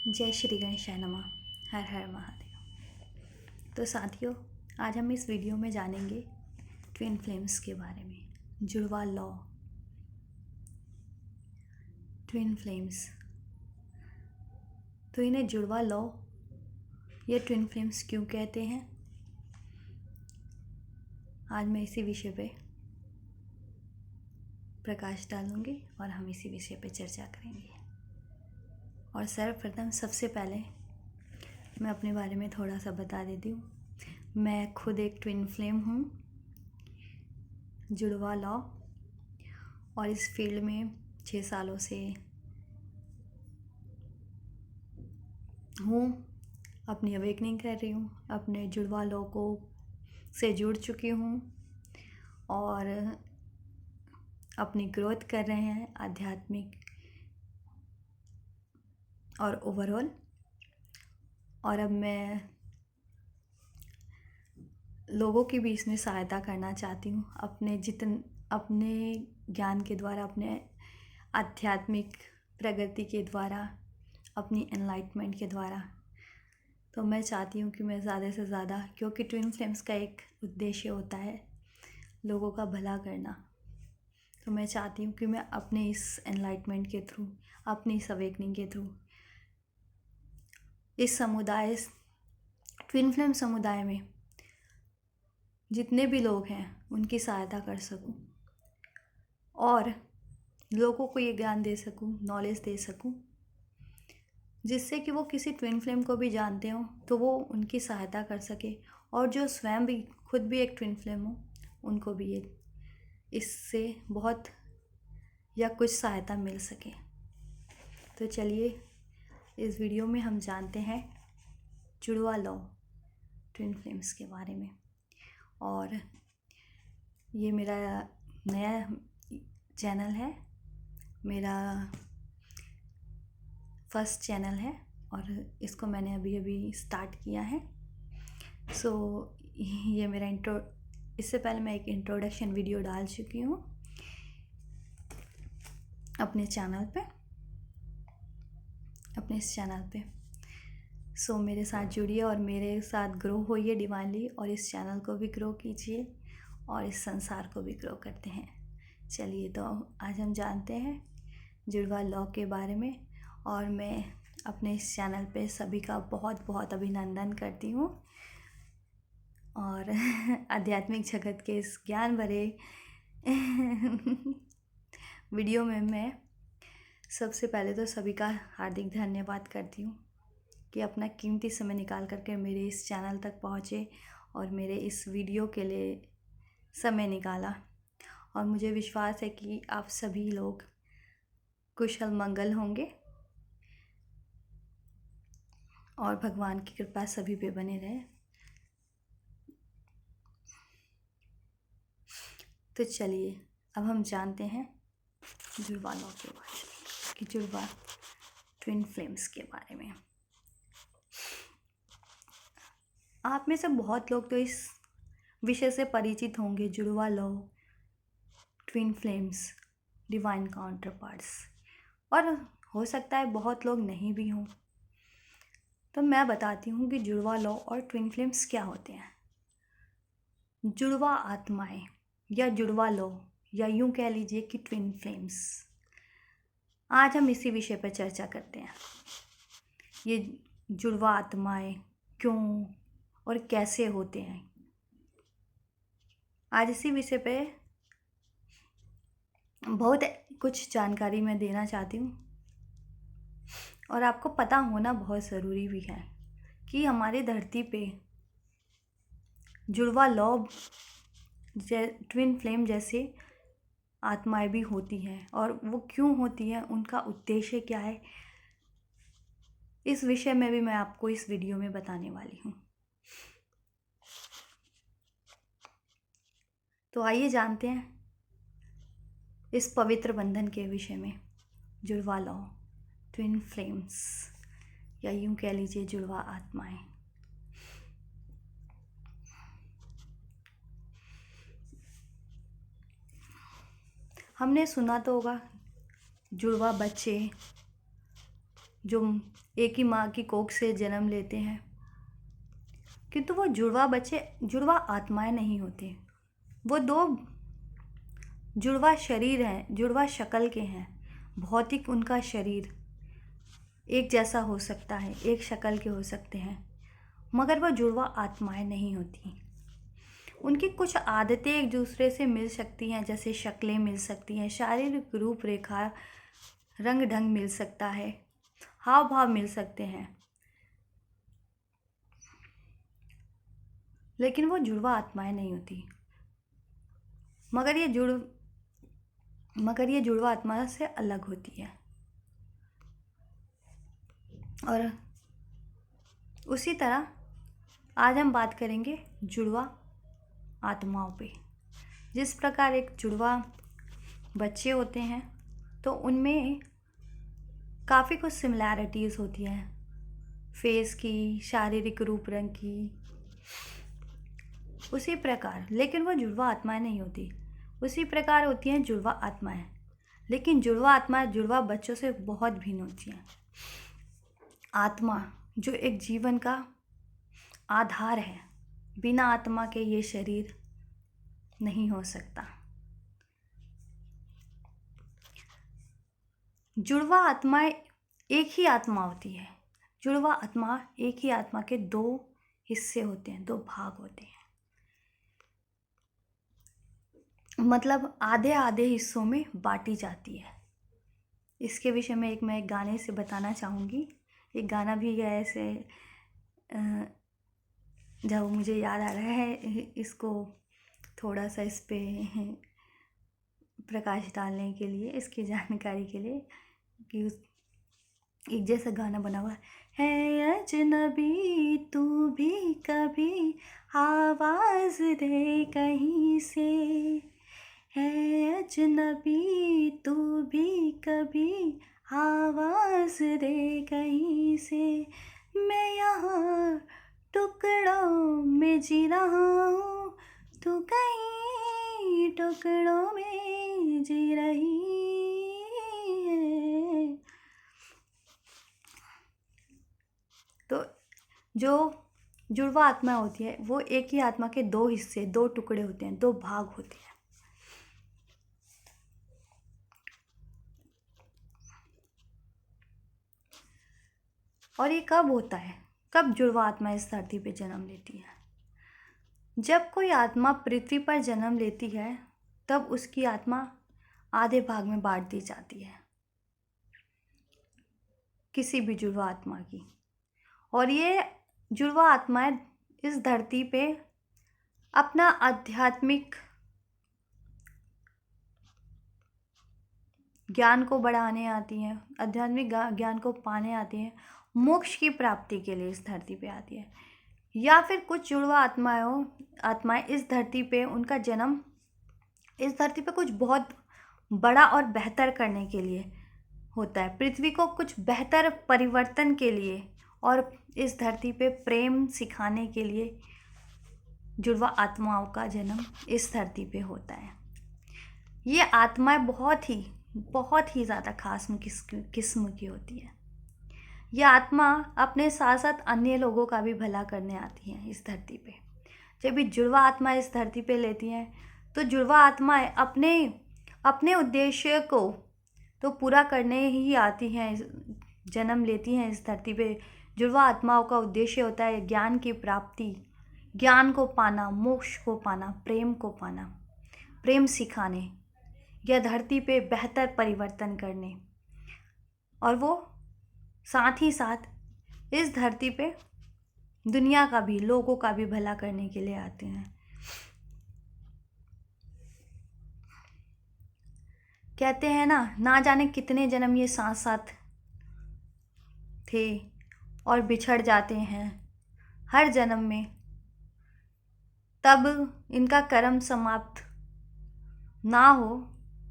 जय श्री गणेशाय नमः। हर हर महादेव। तो साथियों, आज हम इस वीडियो में जानेंगे ट्विन फ्लेम्स के बारे में। जुड़वा लॉ, ट्विन फ्लेम्स। तो इन्हें जुड़वा लॉ या ट्विन फ्लेम्स क्यों कहते हैं, आज मैं इसी विषय पे प्रकाश डालूंगी और हम इसी विषय पे चर्चा करेंगे। और सर्वप्रथम सबसे पहले मैं अपने बारे में थोड़ा सा बता देती हूँ। मैं खुद एक ट्विन फ्लेम हूँ, जुड़वा लॉ, और इस फील्ड में 6 सालों से हूँ। अपनी अवेकनिंग कर रही हूँ, अपने जुड़वा लॉ को से जुड़ चुकी हूँ और अपनी ग्रोथ कर रहे हैं आध्यात्मिक और ओवरऑल। और अब मैं लोगों की भी इसमें सहायता करना चाहती हूँ, अपने ज्ञान के द्वारा, अपने आध्यात्मिक प्रगति के द्वारा, अपनी एनलाइटमेंट के द्वारा। तो मैं चाहती हूँ कि मैं ज़्यादा से ज़्यादा, क्योंकि ट्विन फ्लेम्स का एक उद्देश्य होता है लोगों का भला करना, तो मैं चाहती हूँ कि मैं अपने इस एनलाइटमेंट के थ्रू, अपनी इस अवेकनिंग के थ्रू इस समुदाय, ट्विन फ्लेम समुदाय में जितने भी लोग हैं उनकी सहायता कर सकूं और लोगों को ये ज्ञान दे सकूं, नॉलेज दे सकूं, जिससे कि वो किसी ट्विन फ्लेम को भी जानते हो तो वो उनकी सहायता कर सके, और जो स्वयं भी खुद भी एक ट्विन फ्लेम हो उनको भी ये इससे बहुत या कुछ सहायता मिल सके। तो चलिए इस वीडियो में हम जानते हैं जुड़वा लॉ, ट्विन फ्लेम्स के बारे में। और ये मेरा नया चैनल है, मेरा फर्स्ट चैनल है और इसको मैंने अभी स्टार्ट किया है। सो ये मेरा इससे पहले मैं एक इंट्रोडक्शन वीडियो डाल चुकी हूँ अपने चैनल पे, अपने इस चैनल पे। सो मेरे साथ जुड़िए और मेरे साथ ग्रो होइए डिवाइनली, और इस चैनल को भी ग्रो कीजिए और इस संसार को भी ग्रो करते हैं। चलिए, तो आज हम जानते हैं जुड़वा लॉ के बारे में। और मैं अपने इस चैनल पे सभी का बहुत बहुत अभिनंदन करती हूँ और आध्यात्मिक जगत के इस ज्ञान भरे वीडियो में मैं सबसे पहले तो सभी का हार्दिक धन्यवाद करती हूँ कि अपना कीमती समय निकाल करके मेरे इस चैनल तक पहुँचे और मेरे इस वीडियो के लिए समय निकाला। और मुझे विश्वास है कि आप सभी लोग कुशल मंगल होंगे और भगवान की कृपा सभी पे बने रहे। तो चलिए अब हम जानते हैं जुड़वा लॉ के बारे में, कि जुड़वा ट्विन फ्लेम्स के बारे में। आप में से बहुत लोग तो इस विषय से परिचित होंगे, जुड़वा law, twin flames, divine counter parts, और हो सकता है बहुत लोग नहीं भी हों। तो मैं बताती हूँ कि जुड़वा लॉ और ट्विन फ्लेम्स क्या होते हैं। जुड़वा आत्माएं या जुड़वा लॉ, या यूं कह लीजिए कि ट्विन फ्लेम्स, आज हम इसी विषय पर चर्चा करते हैं। ये जुड़वा आत्माएं क्यों और कैसे होते हैं, आज इसी विषय पे बहुत कुछ जानकारी मैं देना चाहती हूँ। और आपको पता होना बहुत ज़रूरी भी है कि हमारी धरती पे जुड़वा लॉ, ट्विन फ्लेम जैसे आत्माएं भी होती हैं, और वो क्यों होती हैं, उनका उद्देश्य क्या है, इस विषय में भी मैं आपको इस वीडियो में बताने वाली हूँ। तो आइए जानते हैं इस पवित्र बंधन के विषय में, जुड़वा लॉ, ट्विन फ्लेम्स, या यूं कह लीजिए जुड़वा आत्माएं। हमने सुना तो होगा जुड़वा बच्चे जो एक ही माँ की कोख से जन्म लेते हैं, किंतु वो जुड़वा बच्चे जुड़वा आत्माएं नहीं होती। वो दो जुड़वा शरीर हैं, जुड़वा शक्ल के हैं। भौतिक उनका शरीर एक जैसा हो सकता है, एक शक्ल के हो सकते हैं, मगर वह जुड़वा आत्माएं नहीं होती। उनकी कुछ आदतें एक दूसरे से मिल सकती हैं, जैसे शक्लें मिल सकती हैं, शारीरिक रूपरेखा, रंग ढंग मिल सकता है, हाव भाव मिल सकते हैं, लेकिन वो जुड़वा आत्माएं नहीं होती। मगर ये जुड़वा आत्मा से अलग होती है। और उसी तरह आज हम बात करेंगे जुड़वा आत्माओं पे। जिस प्रकार एक जुड़वा बच्चे होते हैं तो उनमें काफ़ी कुछ सिमिलैरिटीज़ होती हैं, फेस की, शारीरिक रूप रंग की, उसी प्रकार, लेकिन वो जुड़वा आत्माएं नहीं होती। उसी प्रकार होती हैं जुड़वा आत्माएं, लेकिन जुड़वा आत्माएं जुड़वा बच्चों से बहुत भिन्न होती हैं। आत्मा जो एक जीवन का आधार है, बिना आत्मा के ये शरीर नहीं हो सकता। जुड़वा आत्माएं एक ही आत्मा होती है। जुड़वा आत्मा एक ही आत्मा के दो हिस्से होते हैं, दो भाग होते हैं, मतलब आधे आधे हिस्सों में बांटी जाती है। इसके विषय में मैं एक गाने से बताना चाहूँगी। एक गाना भी है ऐसे, जब मुझे याद आ रहा है, इसको थोड़ा सा इस पे प्रकाश डालने के लिए, इसकी जानकारी के लिए, कि एक जैसा गाना बना हुआ है, अजनबी तू भी कभी आवाज़ दे कहीं से, है अजनबी तू भी कभी आवाज़ दे कहीं से, मैं यहाँ टुकड़ों में जी रहा हूँ, तू कहीं टुकड़ों में जी रही है। तो जो जुड़वा आत्मा होती है वो एक ही आत्मा के दो हिस्से, दो टुकड़े होते हैं, दो भाग होते हैं। और ये कब होता है, कब जुड़वा आत्मा इस धरती पे जन्म लेती है? जब कोई आत्मा पृथ्वी पर जन्म लेती है तब उसकी आत्मा आधे भाग में बांट दी जाती है, किसी भी जुड़वा आत्मा की। और ये जुड़वा आत्माएं इस धरती पे अपना आध्यात्मिक ज्ञान को बढ़ाने आती हैं, आध्यात्मिक ज्ञान को पाने आती हैं, मोक्ष की प्राप्ति के लिए इस धरती पे आती है। या फिर कुछ जुड़वा आत्माएं इस धरती पे, उनका जन्म इस धरती पे कुछ बहुत बड़ा और बेहतर करने के लिए होता है, पृथ्वी को कुछ बेहतर परिवर्तन के लिए, और इस धरती पे प्रेम सिखाने के लिए जुड़वा आत्माओं का जन्म इस धरती पे होता है। ये आत्माएं बहुत ही ज़्यादा खास किस्म की होती है। ये आत्मा अपने साथ साथ अन्य लोगों का भी भला करने आती हैं इस धरती पे। जब ये जुड़वा आत्मा इस धरती पे लेती हैं तो जुड़वा आत्माएं अपने उद्देश्य को तो पूरा करने ही आती हैं, जन्म लेती हैं इस धरती पे। जुड़वा आत्माओं का उद्देश्य होता है ज्ञान की प्राप्ति, ज्ञान को पाना, मोक्ष को पाना, प्रेम को पाना, प्रेम सिखाने, या धरती पे बेहतर परिवर्तन करने। और वो साथ ही साथ इस धरती पे दुनिया का भी, लोगों का भी भला करने के लिए आते हैं। कहते हैं ना जाने कितने जन्म ये साथ साथ थे और बिछड़ जाते हैं हर जन्म में, तब इनका कर्म समाप्त ना हो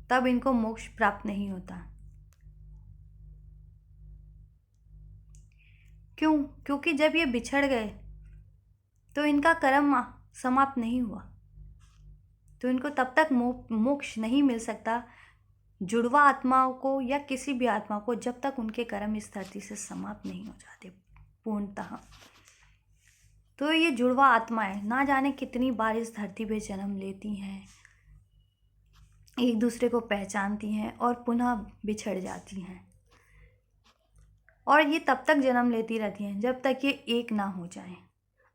तब इनको मोक्ष प्राप्त नहीं होता। क्यों? क्योंकि जब ये बिछड़ गए तो इनका कर्म समाप्त नहीं हुआ, तो इनको तब तक मोक्ष नहीं मिल सकता जुड़वा आत्माओं को या किसी भी आत्मा को जब तक उनके कर्म इस धरती से समाप्त नहीं हो जाते पूर्णतः, तो ये जुड़वा आत्माएं ना जाने कितनी बार इस धरती पे जन्म लेती हैं, एक दूसरे को पहचानती हैं और पुनः बिछड़ जाती हैं। और ये तब तक जन्म लेती रहती हैं जब तक ये एक ना हो जाएं,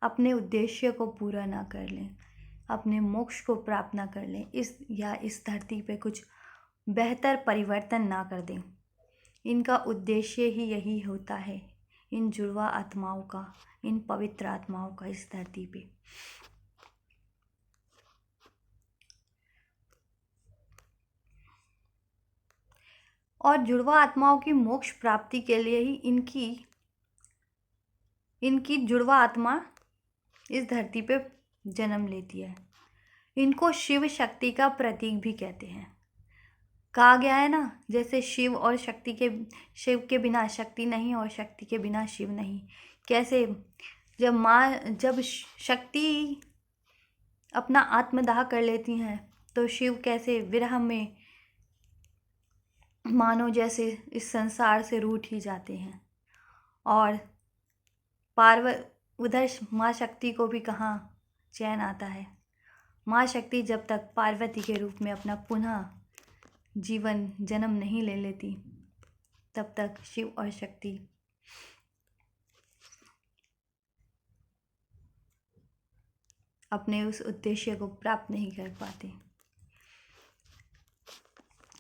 अपने उद्देश्य को पूरा ना कर लें, अपने मोक्ष को प्राप्त ना कर लें, इस धरती पे कुछ बेहतर परिवर्तन ना कर दें। इनका उद्देश्य ही यही होता है, इन जुड़वा आत्माओं का, इन पवित्र आत्माओं का इस धरती पे। और जुड़वा आत्माओं की मोक्ष प्राप्ति के लिए ही इनकी जुड़वा आत्मा इस धरती पे जन्म लेती है। इनको शिव शक्ति का प्रतीक भी कहते हैं। कहा गया है ना, जैसे शिव के बिना शक्ति नहीं और शक्ति के बिना शिव नहीं। कैसे जब शक्ति अपना आत्मदाह कर लेती हैं तो शिव कैसे विरह में मानो जैसे इस संसार से रूठ ही जाते हैं। और उधर माँ शक्ति को भी कहाँ चैन आता है। माँ शक्ति जब तक पार्वती के रूप में अपना पुनः जीवन जन्म नहीं ले लेती तब तक शिव और शक्ति अपने उस उद्देश्य को प्राप्त नहीं कर पाते।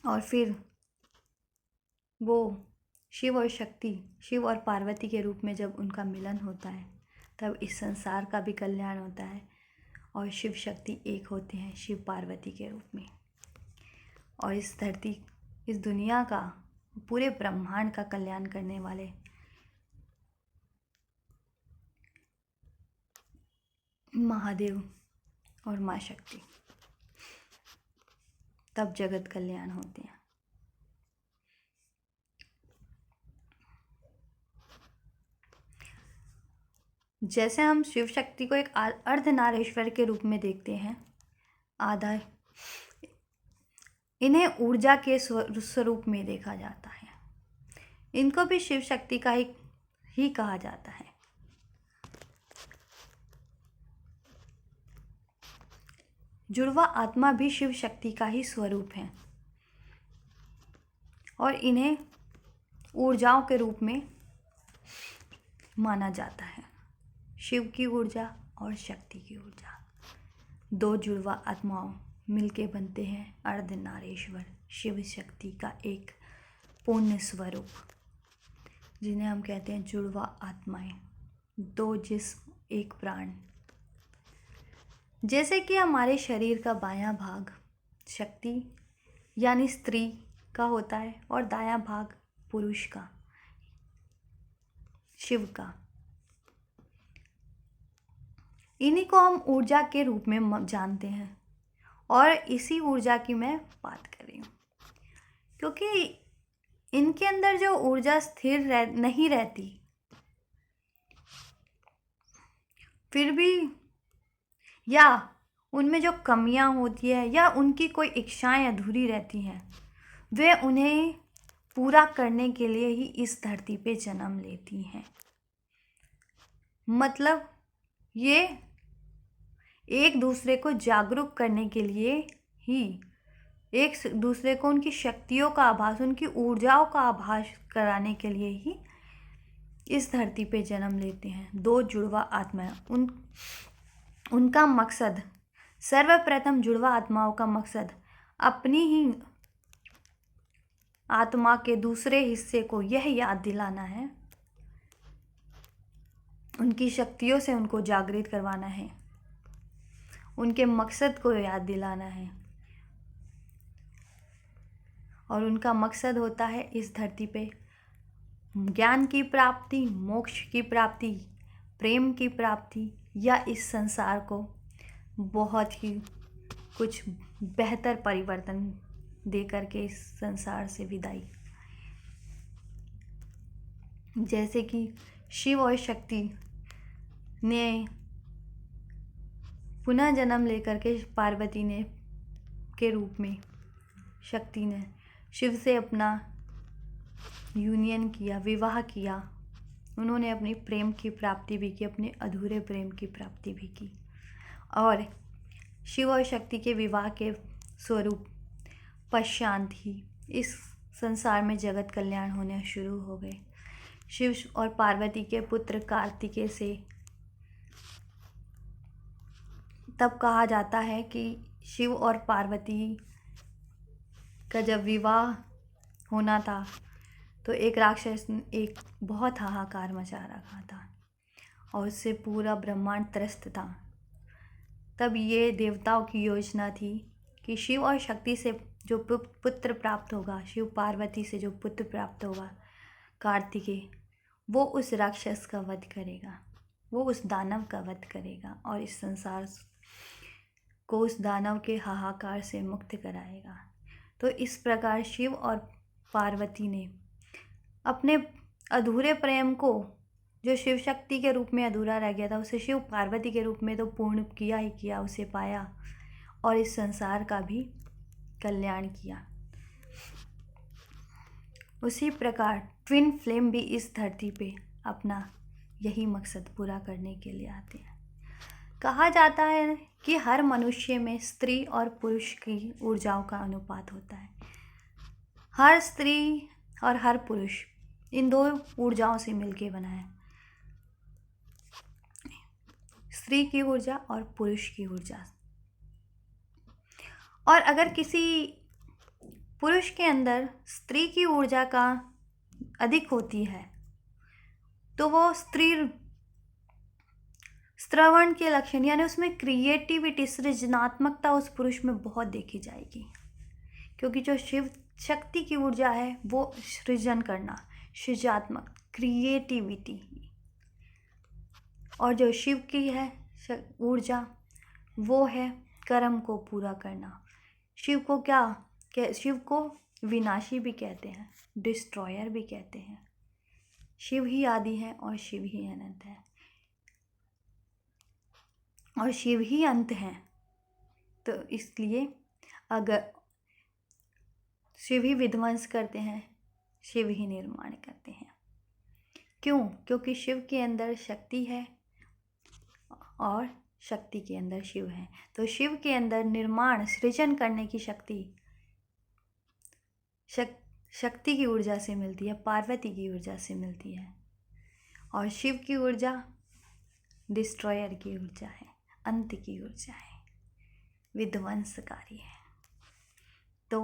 और फिर वो शिव और पार्वती के रूप में जब उनका मिलन होता है तब इस संसार का भी कल्याण होता है और शिव शक्ति एक होते हैं शिव पार्वती के रूप में। और इस दुनिया का, पूरे ब्रह्मांड का कल्याण करने वाले महादेव और माँ शक्ति, तब जगत कल्याण होते हैं। जैसे हम शिव शक्ति को एक अर्धनारीश्वर के रूप में देखते हैं, आधा इन्हें ऊर्जा के स्वरूप में देखा जाता है। इनको भी शिव शक्ति का ही कहा जाता है। जुड़वा आत्मा भी शिव शक्ति का ही स्वरूप है और इन्हें ऊर्जाओं के रूप में माना जाता है। शिव की ऊर्जा और शक्ति की ऊर्जा, दो जुड़वा आत्माओं मिलके बनते हैं अर्धनारीश्वर, शिव शक्ति का एक पूर्ण स्वरूप, जिन्हें हम कहते हैं जुड़वा आत्माएं, दो जिस्म एक प्राण। जैसे कि हमारे शरीर का बायां भाग शक्ति यानी स्त्री का होता है और दायां भाग पुरुष का, शिव का। इन्हीं को हम ऊर्जा के रूप में जानते हैं और इसी ऊर्जा की मैं बात कर रही हूँ, क्योंकि इनके अंदर जो ऊर्जा स्थिर नहीं रहती, फिर भी या उनमें जो कमियां होती है या उनकी कोई इच्छाएं अधूरी रहती हैं, वे उन्हें पूरा करने के लिए ही इस धरती पे जन्म लेती हैं। मतलब ये एक दूसरे को जागरूक करने के लिए ही, एक दूसरे को उनकी शक्तियों का आभास, उनकी ऊर्जाओं का आभास कराने के लिए ही इस धरती पे जन्म लेते हैं दो जुड़वा आत्माएं। उनका मकसद, सर्वप्रथम जुड़वा आत्माओं का मकसद अपनी ही आत्मा के दूसरे हिस्से को यह याद दिलाना है, उनकी शक्तियों से उनको जागृत करवाना है, उनके मकसद को याद दिलाना है। और उनका मकसद होता है इस धरती पे ज्ञान की प्राप्ति, मोक्ष की प्राप्ति, प्रेम की प्राप्ति, या इस संसार को बहुत ही कुछ बेहतर परिवर्तन दे करके इस संसार से विदाई। जैसे कि शिव और शक्ति ने पुनः जन्म लेकर के पार्वती ने के रूप में, शक्ति ने शिव से अपना यूनियन किया, विवाह किया। उन्होंने अपनी प्रेम की प्राप्ति भी की, अपने अधूरे प्रेम की प्राप्ति भी की। और शिव और शक्ति के विवाह के स्वरूप पश्चात ही इस संसार में जगत कल्याण होने शुरू हो गए। शिव और पार्वती के पुत्र कार्तिकेय से तब कहा जाता है कि शिव और पार्वती का जब विवाह होना था तो एक राक्षस ने एक बहुत हाहाकार मचा रखा था और उससे पूरा ब्रह्मांड त्रस्त था। तब ये देवताओं की योजना थी कि शिव और शक्ति से जो पुत्र प्राप्त होगा, शिव पार्वती से जो पुत्र प्राप्त होगा कार्तिकेय, वो उस राक्षस का वध करेगा, वो उस दानव का वध करेगा और इस संसार को उस दानव के हाहाकार से मुक्त कराएगा। तो इस प्रकार शिव और पार्वती ने अपने अधूरे प्रेम को, जो शिव शक्ति के रूप में अधूरा रह गया था, उसे शिव पार्वती के रूप में तो पूर्ण किया ही किया, उसे पाया और इस संसार का भी कल्याण किया। उसी प्रकार ट्विन फ्लेम भी इस धरती पे अपना यही मकसद पूरा करने के लिए आते हैं। कहा जाता है कि हर मनुष्य में स्त्री और पुरुष की ऊर्जाओं का अनुपात होता है। हर स्त्री और हर पुरुष इन दो ऊर्जाओं से मिलके बना है, स्त्री की ऊर्जा और पुरुष की ऊर्जा। और अगर किसी पुरुष के अंदर स्त्री की ऊर्जा का अधिक होती है तो वो श्रवण के लक्षण, यानी उसमें क्रिएटिविटी, सृजनात्मकता उस पुरुष में बहुत देखी जाएगी। क्योंकि जो शिव शक्ति की ऊर्जा है वो सृजन करना, सृजनात्मक, क्रिएटिविटी, और जो शिव की है ऊर्जा वो है कर्म को पूरा करना। शिव को शिव को विनाशी भी कहते हैं, डिस्ट्रॉयर भी कहते हैं। शिव ही आदि है और शिव ही अनंत है और शिव ही अंत है। तो इसलिए अगर शिव ही विध्वंस करते हैं, शिव ही निर्माण करते हैं। क्यों? क्योंकि शिव के अंदर शक्ति है और शक्ति के अंदर शिव है। तो शिव के अंदर निर्माण, सृजन करने की शक्ति शक्ति की ऊर्जा से मिलती है, पार्वती की ऊर्जा से मिलती है। और शिव की ऊर्जा डिस्ट्रॉयर की ऊर्जा है, अंत की ऊर्जा है, विध्वंसकारी है। तो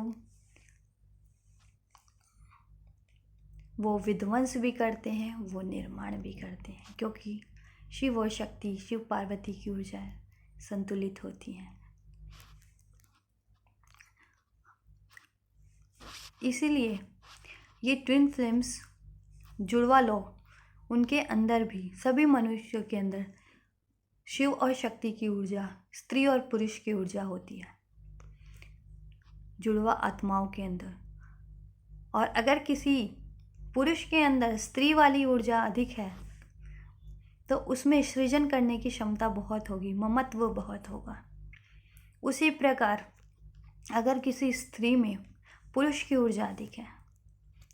वो विध्वंस भी करते हैं, वो निर्माण भी करते हैं, क्योंकि शिव और शक्ति, शिव पार्वती की ऊर्जा संतुलित होती हैं। इसीलिए ये ट्विन फ्लेम्स, जुड़वा लोग, उनके अंदर भी, सभी मनुष्यों के अंदर शिव और शक्ति की ऊर्जा, स्त्री और पुरुष की ऊर्जा होती है, जुड़वा आत्माओं के अंदर। और अगर किसी पुरुष के अंदर स्त्री वाली ऊर्जा अधिक है तो उसमें सृजन करने की क्षमता बहुत होगी, ममत्व बहुत होगा। उसी प्रकार अगर किसी स्त्री में पुरुष की ऊर्जा अधिक है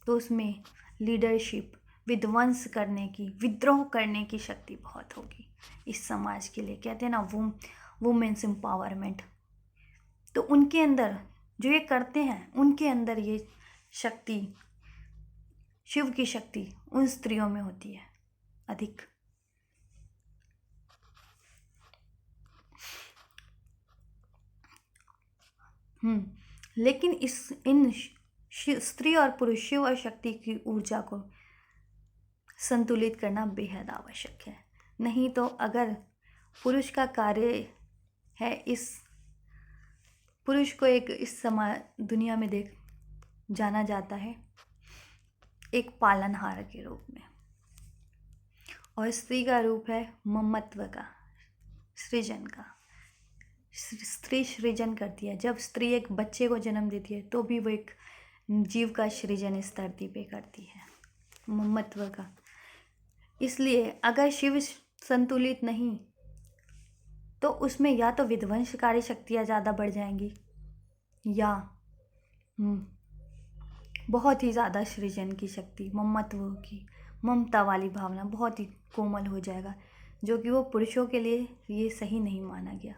तो उसमें लीडरशिप, विध्वंस करने की, विद्रोह करने की शक्ति बहुत होगी इस समाज के लिए। कहते हैं ना वुमेन्स एम्पावरमेंट। तो उनके अंदर जो ये करते हैं, उनके अंदर ये शक्ति, शिव की शक्ति उन स्त्रियों में होती है अधिक। लेकिन इन स्त्री और पुरुष, शिव और शक्ति की ऊर्जा को संतुलित करना बेहद आवश्यक है। नहीं तो अगर पुरुष का कार्य है, इस पुरुष को एक इस समाज दुनिया में जाना जाता है एक पालनहार के रूप में, और स्त्री का रूप है ममत्व का, सृजन का। स्त्री सृजन करती है। जब स्त्री एक बच्चे को जन्म देती है तो भी वो एक जीव का सृजन इस धरती पे करती है, ममत्व का। इसलिए अगर शिव संतुलित नहीं तो उसमें या तो विध्वंसकारी शक्तियाँ ज़्यादा बढ़ जाएंगी या बहुत ही ज़्यादा सृजन की शक्ति, ममत्व की, ममता वाली भावना बहुत ही कोमल हो जाएगा, जो कि वो पुरुषों के लिए ये सही नहीं माना गया,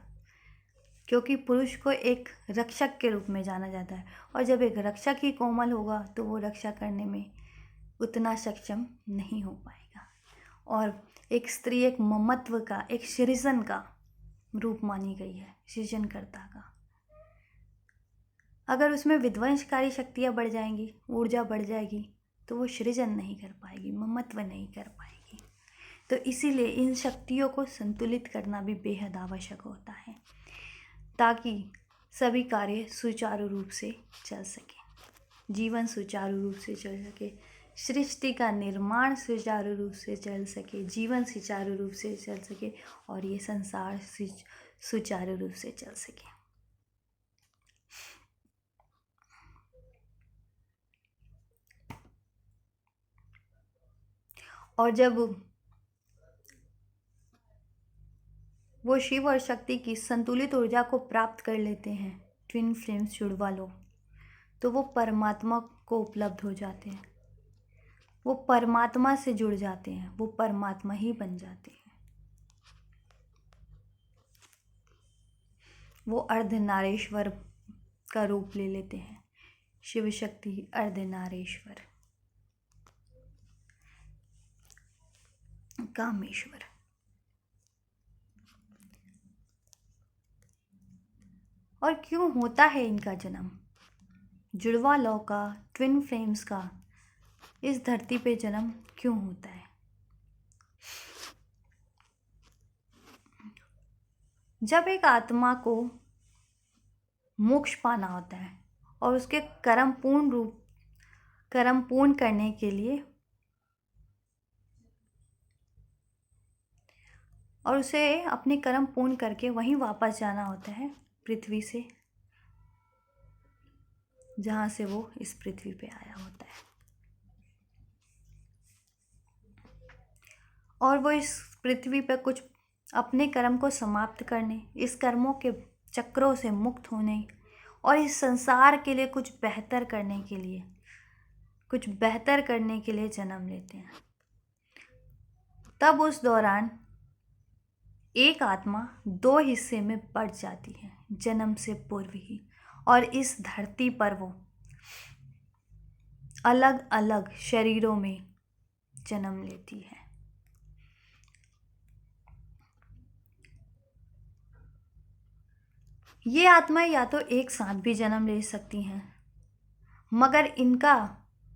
क्योंकि पुरुष को एक रक्षक के रूप में जाना जाता है, और जब एक रक्षक ही कोमल होगा तो वो रक्षा करने में उतना सक्षम नहीं हो पाएगा। और एक स्त्री एक ममत्व का, एक सृजन का रूप मानी गई है, सृजनकर्ता का। अगर उसमें विध्वंसकारी शक्तियाँ बढ़ जाएंगी, ऊर्जा बढ़ जाएगी, तो वो सृजन नहीं कर पाएगी, ममत्व नहीं कर पाएगी। तो इसीलिए इन शक्तियों को संतुलित करना भी बेहद आवश्यक होता है, ताकि सभी कार्य सुचारू रूप से चल सके, जीवन सुचारू रूप से चल सके, सृष्टि का निर्माण सुचारू रूप से चल सके, जीवन सुचारू रूप से चल सके, और ये संसार सुचारू रूप से चल सके। और जब वो शिव और शक्ति की संतुलित ऊर्जा को प्राप्त कर लेते हैं, ट्विन फ्लेम्स जुड़वा लोग, तो वो परमात्मा को उपलब्ध हो जाते हैं, वो परमात्मा से जुड़ जाते हैं, वो परमात्मा ही बन जाते हैं। वो अर्धनारेश्वर का रूप ले लेते हैं, शिव शक्ति अर्धनारेश्वर, कामेश्वर। और क्यों होता है इनका जन्म? जुड़वा लौ का, ट्विन फ्लेम्स का इस धरती पे जन्म क्यों होता है? जब एक आत्मा को मोक्ष पाना होता है और उसके कर्म पूर्ण करने के लिए, और उसे अपने कर्म पूर्ण करके वहीं वापस जाना होता है पृथ्वी से, जहाँ से वो इस पृथ्वी पे आया होता है। और वो इस पृथ्वी पे कुछ अपने कर्म को समाप्त करने, इस कर्मों के चक्रों से मुक्त होने, और इस संसार के लिए कुछ बेहतर करने के लिए जन्म लेते हैं। तब उस दौरान एक आत्मा दो हिस्से में बढ़ जाती है जन्म से पूर्व ही, और इस धरती पर वो अलग अलग शरीरों में जन्म लेती है। ये आत्माएं या तो एक साथ भी जन्म ले सकती हैं, मगर इनका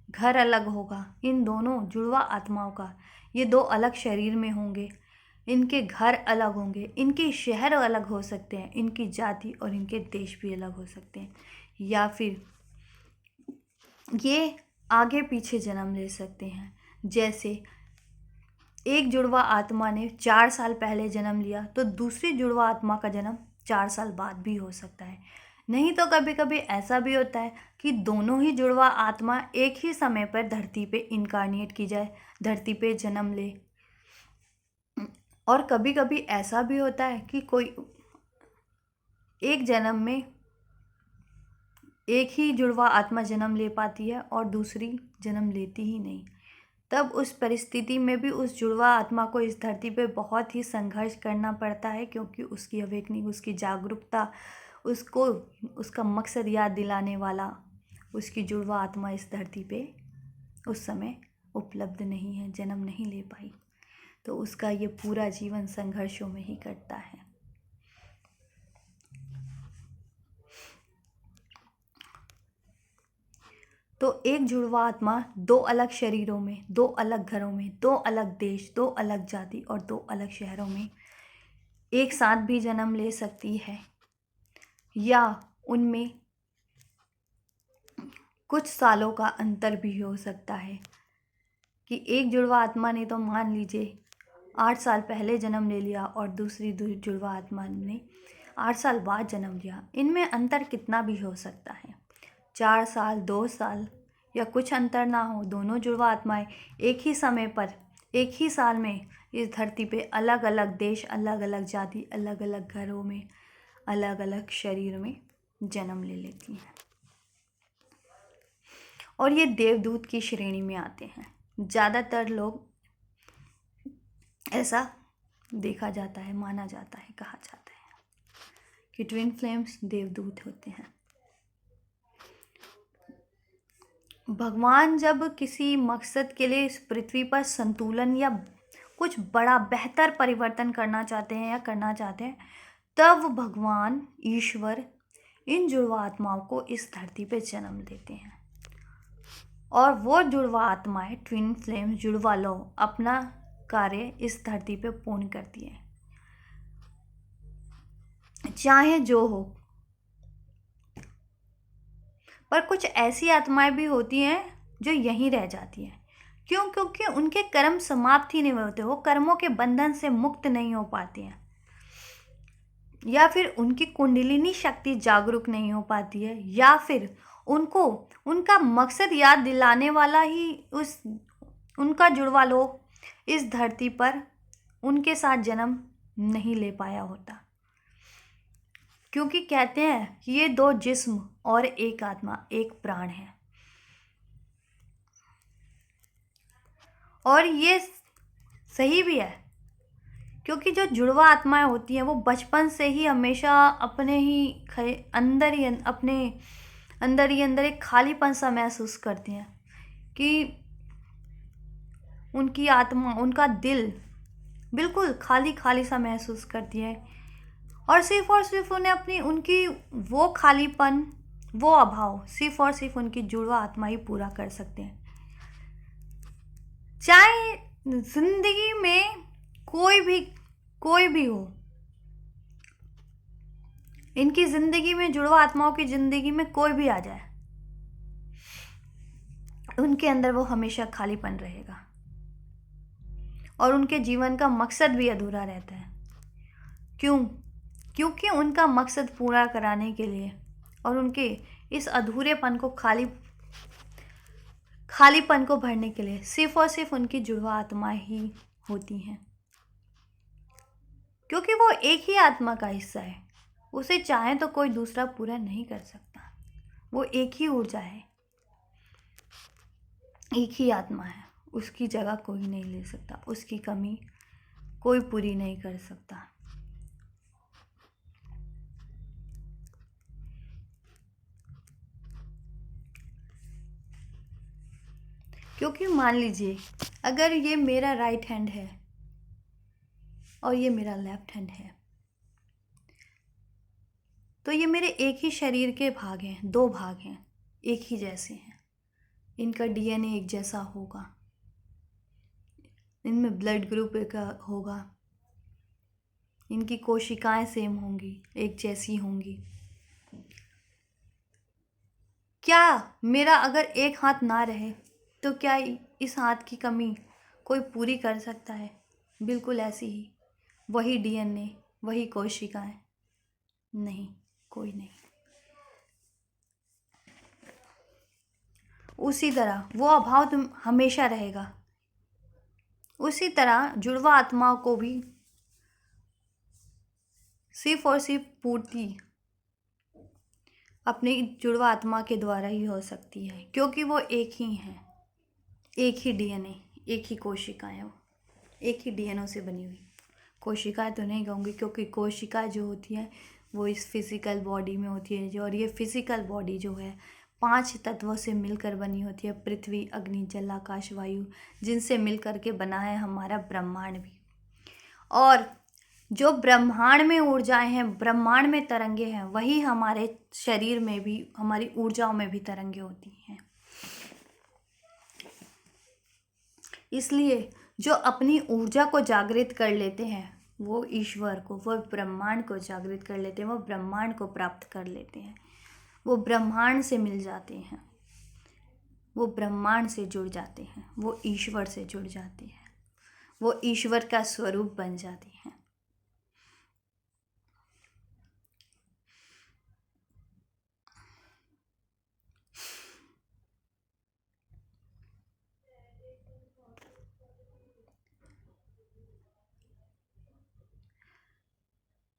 घर अलग होगा। इन दोनों जुड़वा आत्माओं का ये दो अलग शरीर में होंगे, इनके घर अलग होंगे, इनके शहर अलग हो सकते हैं, इनकी जाति और इनके देश भी अलग हो सकते हैं, या फिर ये आगे पीछे जन्म ले सकते हैं। जैसे एक जुड़वा आत्मा ने 4 साल पहले जन्म लिया, तो दूसरी जुड़वा आत्मा का जन्म 4 साल बाद भी हो सकता है। नहीं तो कभी कभी ऐसा भी होता है कि दोनों ही जुड़वा आत्मा एक ही समय पर धरती पे इनकारनेट की जाए, धरती पे जन्म ले। और कभी कभी ऐसा भी होता है कि कोई एक जन्म में एक ही जुड़वा आत्मा जन्म ले पाती है और दूसरी जन्म लेती ही नहीं। तब उस परिस्थिति में भी उस जुड़वा आत्मा को इस धरती पे बहुत ही संघर्ष करना पड़ता है, क्योंकि उसकी अवेकनिंग, उसकी जागरूकता, उसको उसका मकसद याद दिलाने वाला उसकी जुड़वा आत्मा इस धरती पे उस समय उपलब्ध नहीं है, जन्म नहीं ले पाई। तो उसका ये पूरा जीवन संघर्षों में ही कटता है। तो एक जुड़वा आत्मा दो अलग शरीरों में, दो अलग घरों में, दो अलग देश, दो अलग जाति और दो अलग शहरों में एक साथ भी जन्म ले सकती है, या उनमें कुछ सालों का अंतर भी हो सकता है। कि एक जुड़वा आत्मा ने तो मान लीजिए 8 साल पहले जन्म ले लिया और दूसरी जुड़वा आत्मा ने 8 साल बाद जन्म लिया। इनमें अंतर कितना भी हो सकता है, 4 साल, 2 साल, या कुछ अंतर ना हो। दोनों जुड़वा आत्माएं एक ही समय पर, एक ही साल में इस धरती पे अलग अलग देश, अलग अलग जाति, अलग अलग घरों में, अलग अलग शरीर में जन्म ले लेती हैं। और ये देवदूत की श्रेणी में आते हैं। ज़्यादातर लोग ऐसा देखा जाता है, माना जाता है, कहा जाता है कि ट्विन फ्लेम्स देवदूत होते हैं। भगवान जब किसी मकसद के लिए इस पृथ्वी पर संतुलन या कुछ बड़ा बेहतर परिवर्तन करना चाहते हैं तब भगवान ईश्वर इन जुड़वा आत्माओं को इस धरती पे जन्म देते हैं और वो जुड़वा आत्माएं, ट्विन फ्लेम्स, जुड़वा लौ अपना कार्य इस धरती पे पूर्ण करती है, चाहे जो हो। पर कुछ ऐसी आत्माएं भी होती हैं जो यहीं रह जाती हैं। क्यों? क्योंकि उनके कर्म समाप्त ही नहीं होते, वो कर्मों के बंधन से मुक्त नहीं हो पाती हैं, या फिर उनकी कुंडलिनी शक्ति जागरूक नहीं हो पाती है, या फिर उनको उनका मकसद याद दिलाने वाला ही उनका जुड़वा लोग इस धरती पर उनके साथ जन्म नहीं ले पाया होता। क्योंकि कहते हैं कि ये दो जिस्म और एक आत्मा, एक प्राण है। और ये सही भी है, क्योंकि जो जुड़वा आत्माएं होती हैं वो बचपन से ही हमेशा अपने ही अंदर एक खालीपन सा महसूस करती हैं कि उनकी आत्मा, उनका दिल बिल्कुल खाली खाली सा महसूस करती है, और सिर्फ उन्हें उनकी वो खालीपन, वो अभाव सिर्फ और सिर्फ उनकी जुड़वा आत्मा ही पूरा कर सकते हैं। चाहे जिंदगी में कोई भी हो, इनकी जिंदगी में, जुड़वा आत्माओं की जिंदगी में कोई भी आ जाए, उनके अंदर वो हमेशा खालीपन रहेगा और उनके जीवन का मकसद भी अधूरा रहता है। क्यों? क्योंकि उनका मकसद पूरा कराने के लिए और उनके इस अधूरेपन को, खालीपन को भरने के लिए सिर्फ और सिर्फ उनकी जुड़वा आत्माएं ही होती हैं, क्योंकि वो एक ही आत्मा का हिस्सा है। उसे चाहे तो कोई दूसरा पूरा नहीं कर सकता। वो एक ही ऊर्जा है, एक ही आत्मा है, उसकी जगह कोई नहीं ले सकता, उसकी कमी कोई पूरी नहीं कर सकता। क्योंकि मान लीजिए अगर ये मेरा राइट हैंड है और ये मेरा लेफ्ट हैंड है, तो ये मेरे एक ही शरीर के भाग हैं, दो भाग हैं, एक ही जैसे हैं। इनका डीएनए एक जैसा होगा, इनमें ब्लड ग्रुप एक होगा, इनकी कोशिकाएं सेम होंगी, एक जैसी होंगी। क्या मेरा अगर एक हाथ ना रहे तो क्या इस हाथ की कमी कोई पूरी कर सकता है? बिल्कुल ऐसी ही, वही डीएनए, वही कोशिकाएं, नहीं, कोई नहीं। उसी तरह वो अभाव तुम हमेशा रहेगा। उसी तरह जुड़वा आत्माओं को भी सिर्फ और सिर्फ पूर्ति अपनी जुड़वा आत्मा के द्वारा ही हो सकती है, क्योंकि वो एक ही हैं, एक ही डीएनए, एक ही कोशिकाएं, एक ही डीएनए से बनी हुई। कोशिकाएं तो नहीं कहूँगी, क्योंकि कोशिकाएं जो होती हैं वो इस फिजिकल बॉडी में होती है, और ये फिजिकल बॉडी जो है 5 तत्वों से मिलकर बनी होती है, पृथ्वी, अग्नि, जल, आकाश, वायु, जिनसे मिलकर के बना है हमारा ब्रह्मांड भी। और जो ब्रह्मांड में ऊर्जाएं हैं, ब्रह्मांड में तरंगे हैं, वही हमारे शरीर में भी, हमारी ऊर्जाओं में भी तरंगे होती हैं। इसलिए जो अपनी ऊर्जा को जागृत कर लेते हैं वो ईश्वर को, वो ब्रह्मांड को जागृत कर लेते हैं, वो ब्रह्मांड को प्राप्त कर लेते हैं, वो ब्रह्मांड से मिल जाते हैं, वो ब्रह्मांड से जुड़ जाते हैं, वो ईश्वर से जुड़ जाते हैं, वो ईश्वर का स्वरूप बन जाते हैं।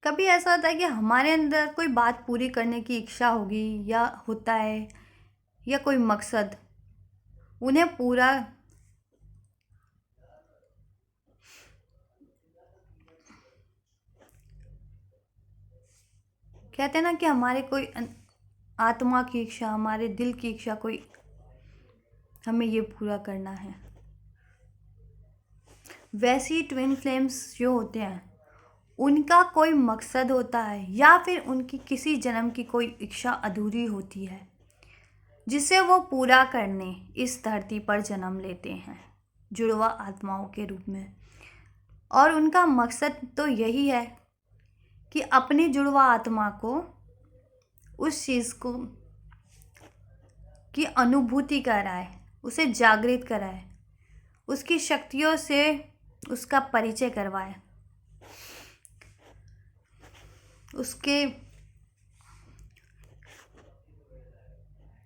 कभी ऐसा होता है कि हमारे अंदर कोई बात पूरी करने की इच्छा होगी, या होता है, या कोई मकसद, उन्हें पूरा कहते हैं ना कि हमारे कोई आत्मा की इच्छा, हमारे दिल की इच्छा कोई, हमें ये पूरा करना है। वैसे ही ट्विन फ्लेम्स जो होते हैं उनका कोई मकसद होता है या फिर उनकी किसी जन्म की कोई इच्छा अधूरी होती है जिसे वो पूरा करने इस धरती पर जन्म लेते हैं जुड़वा आत्माओं के रूप में। और उनका मकसद तो यही है कि अपनी जुड़वा आत्मा को उस चीज़ को की अनुभूति कराए, उसे जागृत कराए, उसकी शक्तियों से उसका परिचय करवाए, उसके,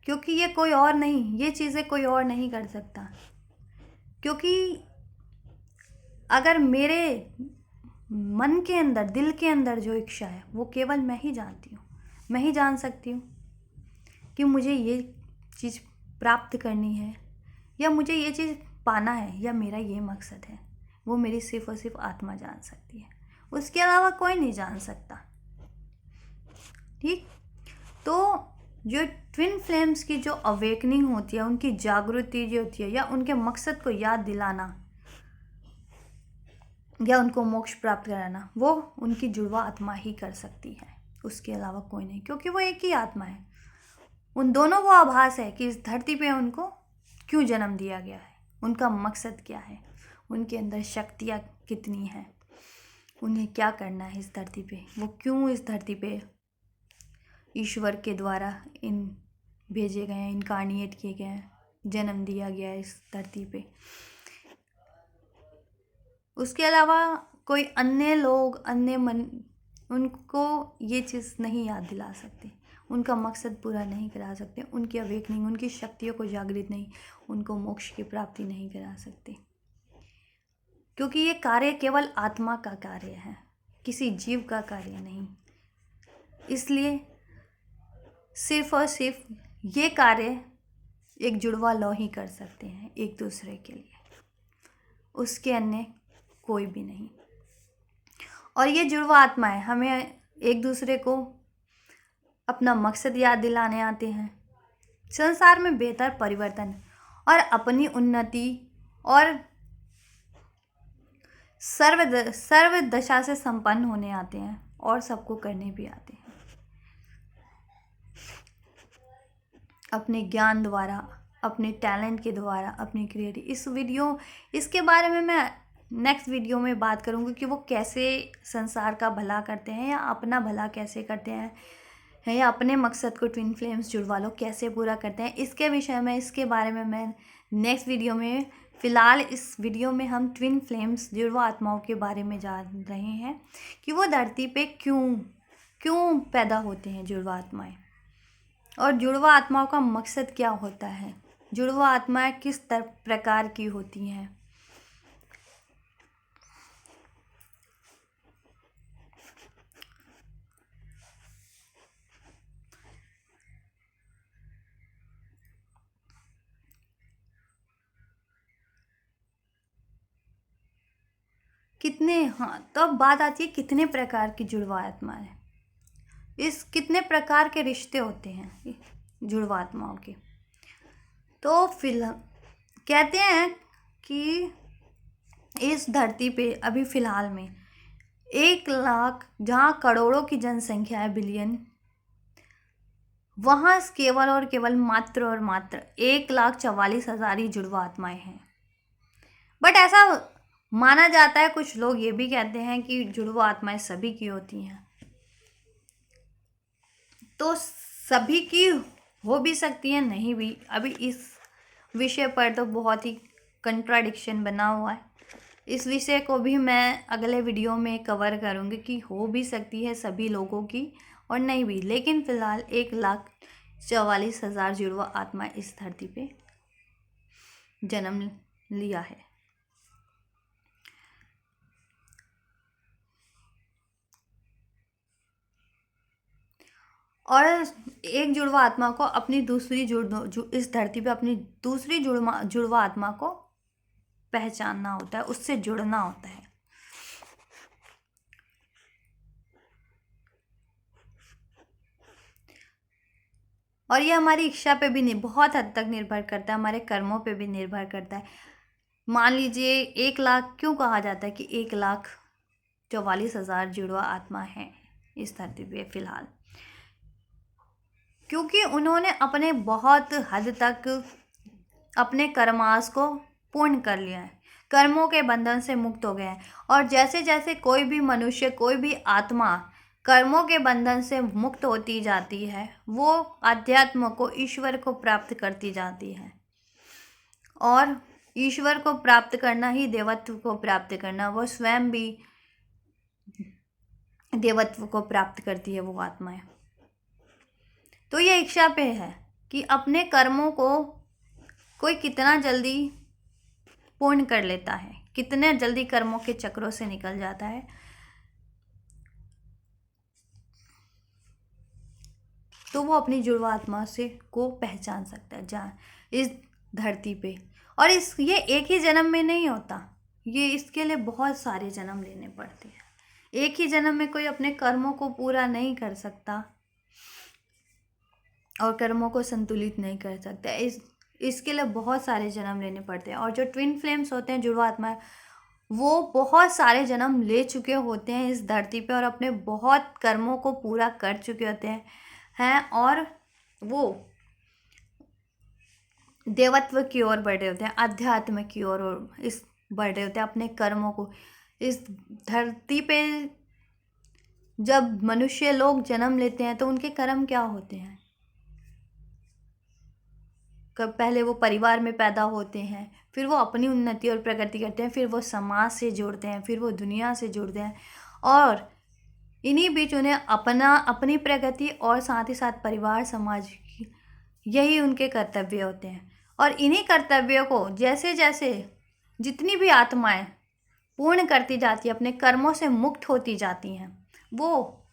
क्योंकि ये कोई और नहीं, ये चीज़ें कोई और नहीं कर सकता। क्योंकि अगर मेरे मन के अंदर, दिल के अंदर जो इच्छा है वो केवल मैं ही जानती हूँ, मैं ही जान सकती हूँ कि मुझे ये चीज़ प्राप्त करनी है या मुझे ये चीज़ पाना है या मेरा ये मकसद है, वो मेरी सिर्फ और सिर्फ आत्मा जान सकती है, उसके अलावा कोई नहीं जान सकता। ठीक, तो जो ट्विन फ्लेम्स की जो अवेकनिंग होती है, उनकी जागृति जो होती है या उनके मकसद को याद दिलाना या उनको मोक्ष प्राप्त कराना, वो उनकी जुड़वा आत्मा ही कर सकती है, उसके अलावा कोई नहीं। क्योंकि वो एक ही आत्मा है, उन दोनों को आभास है कि इस धरती पे उनको क्यों जन्म दिया गया है, उनका मकसद क्या है, उनके अंदर शक्तियाँ कितनी हैं, उन्हें क्या करना है इस धरती पे, वो क्यों इस धरती पे ईश्वर के द्वारा इन भेजे गए हैं, इनकार्निएट किए गए हैं, जन्म दिया गया है इस धरती पे। उसके अलावा कोई अन्य लोग, अन्य मन उनको ये चीज़ नहीं याद दिला सकते, उनका मकसद पूरा नहीं करा सकते, उनकी अवेकनिंग, उनकी शक्तियों को जागृत नहीं, उनको मोक्ष की प्राप्ति नहीं करा सकते। क्योंकि ये कार्य केवल आत्मा का कार्य है, किसी जीव का कार्य नहीं। इसलिए सिर्फ और सिर्फ ये कार्य एक जुड़वा लौ ही कर सकते हैं एक दूसरे के लिए, उसके अन्य कोई भी नहीं। और ये जुड़वा आत्माएं हमें एक दूसरे को अपना मकसद याद दिलाने आते हैं, संसार में बेहतर परिवर्तन और अपनी उन्नति और सर्व दशा से संपन्न होने आते हैं और सबको करने भी आते हैं अपने ज्ञान द्वारा, अपने टैलेंट के द्वारा, अपनी क्रिएटिव। इसके बारे में मैं नेक्स्ट वीडियो में बात करूँगी कि वो कैसे संसार का भला करते हैं या अपना भला कैसे करते हैं या अपने मकसद को ट्विन फ्लेम्स जुड़वा लो कैसे पूरा करते हैं। इसके विषय में, इसके बारे में मैं नेक्स्ट वीडियो में, फ़िलहाल इस वीडियो में हम ट्विन फ्लेम्स जुड़वा आत्माओं के बारे में जान रहे हैं कि वो धरती पे क्यों पैदा होते हैं जुड़वा आत्माएं, और जुड़वा आत्माओं का मकसद क्या होता है, जुड़वा आत्माएं किस प्रकार की होती हैं। तो अब बात आती है कितने प्रकार की जुड़वा आत्माएं हैं, इस कितने प्रकार के रिश्ते होते हैं जुड़वा आत्माओं के। तो फिलहाल कहते हैं कि इस धरती पे अभी फ़िलहाल में 1 लाख, जहाँ करोड़ों की जनसंख्या है, बिलियन, वहाँ केवल और केवल मात्र और मात्र 1,44,000 ही जुड़वा आत्माएं हैं। बट ऐसा माना जाता है, कुछ लोग ये भी कहते हैं कि जुड़वा आत्माएं सभी की होती हैं। तो सभी की हो भी सकती हैं, नहीं भी। अभी इस विषय पर तो बहुत ही कंट्राडिक्शन बना हुआ है। इस विषय को भी मैं अगले वीडियो में कवर करूँगी कि हो भी सकती है सभी लोगों की और नहीं भी। लेकिन फ़िलहाल 1,44,000 जुड़वा आत्मा इस धरती पे जन्म लिया है। और एक जुड़वा आत्मा को अपनी दूसरी इस धरती पे अपनी दूसरी जुड़वा आत्मा को पहचानना होता है, उससे जुड़ना होता है। और ये हमारी इच्छा पे भी नहीं, बहुत हद तक निर्भर करता है, हमारे कर्मों पे भी निर्भर करता है। मान लीजिए 1 लाख, क्यों कहा जाता है कि 1,44,000 जुड़वा आत्मा है इस धरती पे फिलहाल? क्योंकि उन्होंने अपने बहुत हद तक अपने कर्मास को पूर्ण कर लिया है, कर्मों के बंधन से मुक्त हो गए हैं। और जैसे जैसे कोई भी मनुष्य, कोई भी आत्मा कर्मों के बंधन से मुक्त होती जाती है, वो अध्यात्म को, ईश्वर को प्राप्त करती जाती है। और ईश्वर को प्राप्त करना ही देवत्व को प्राप्त करना, वो स्वयं भी देवत्व को प्राप्त करती है वो आत्माएं। तो ये इच्छा पे है कि अपने कर्मों को कोई कितना जल्दी पूर्ण कर लेता है, कितने जल्दी कर्मों के चक्रों से निकल जाता है, तो वो अपनी जुड़वा आत्मा से को पहचान सकता है जहाँ इस धरती पे। और ये एक ही जन्म में नहीं होता, ये इसके लिए बहुत सारे जन्म लेने पड़ते हैं। एक ही जन्म में कोई अपने कर्मों को पूरा नहीं कर सकता और कर्मों को संतुलित नहीं कर सकता। इसके लिए बहुत सारे जन्म लेने पड़ते हैं। और जो ट्विन फ्लेम्स होते हैं, जुड़वा आत्मा, वो बहुत सारे जन्म ले चुके होते हैं इस धरती पे और अपने बहुत कर्मों को पूरा कर चुके होते हैं और वो देवत्व की ओर बढ़े होते हैं, अध्यात्म की ओर इस बढ़ रहे होते हैं अपने कर्मों को। इस धरती पे जब मनुष्य लोग जन्म लेते हैं तो उनके कर्म क्या होते हैं? पहले वो परिवार में पैदा होते हैं, फिर वो अपनी उन्नति और प्रगति करते हैं, फिर वो समाज से जुड़ते हैं, फिर वो दुनिया से जुड़ते हैं, और इन्हीं बीच उन्हें अपनी प्रगति और साथ ही साथ परिवार समाज की, यही उनके कर्तव्य होते हैं। और इन्हीं कर्तव्यों को जैसे जैसे जितनी भी आत्माएं पूर्ण करती जाती है, अपने कर्मों से मुक्त होती जाती हैं, वो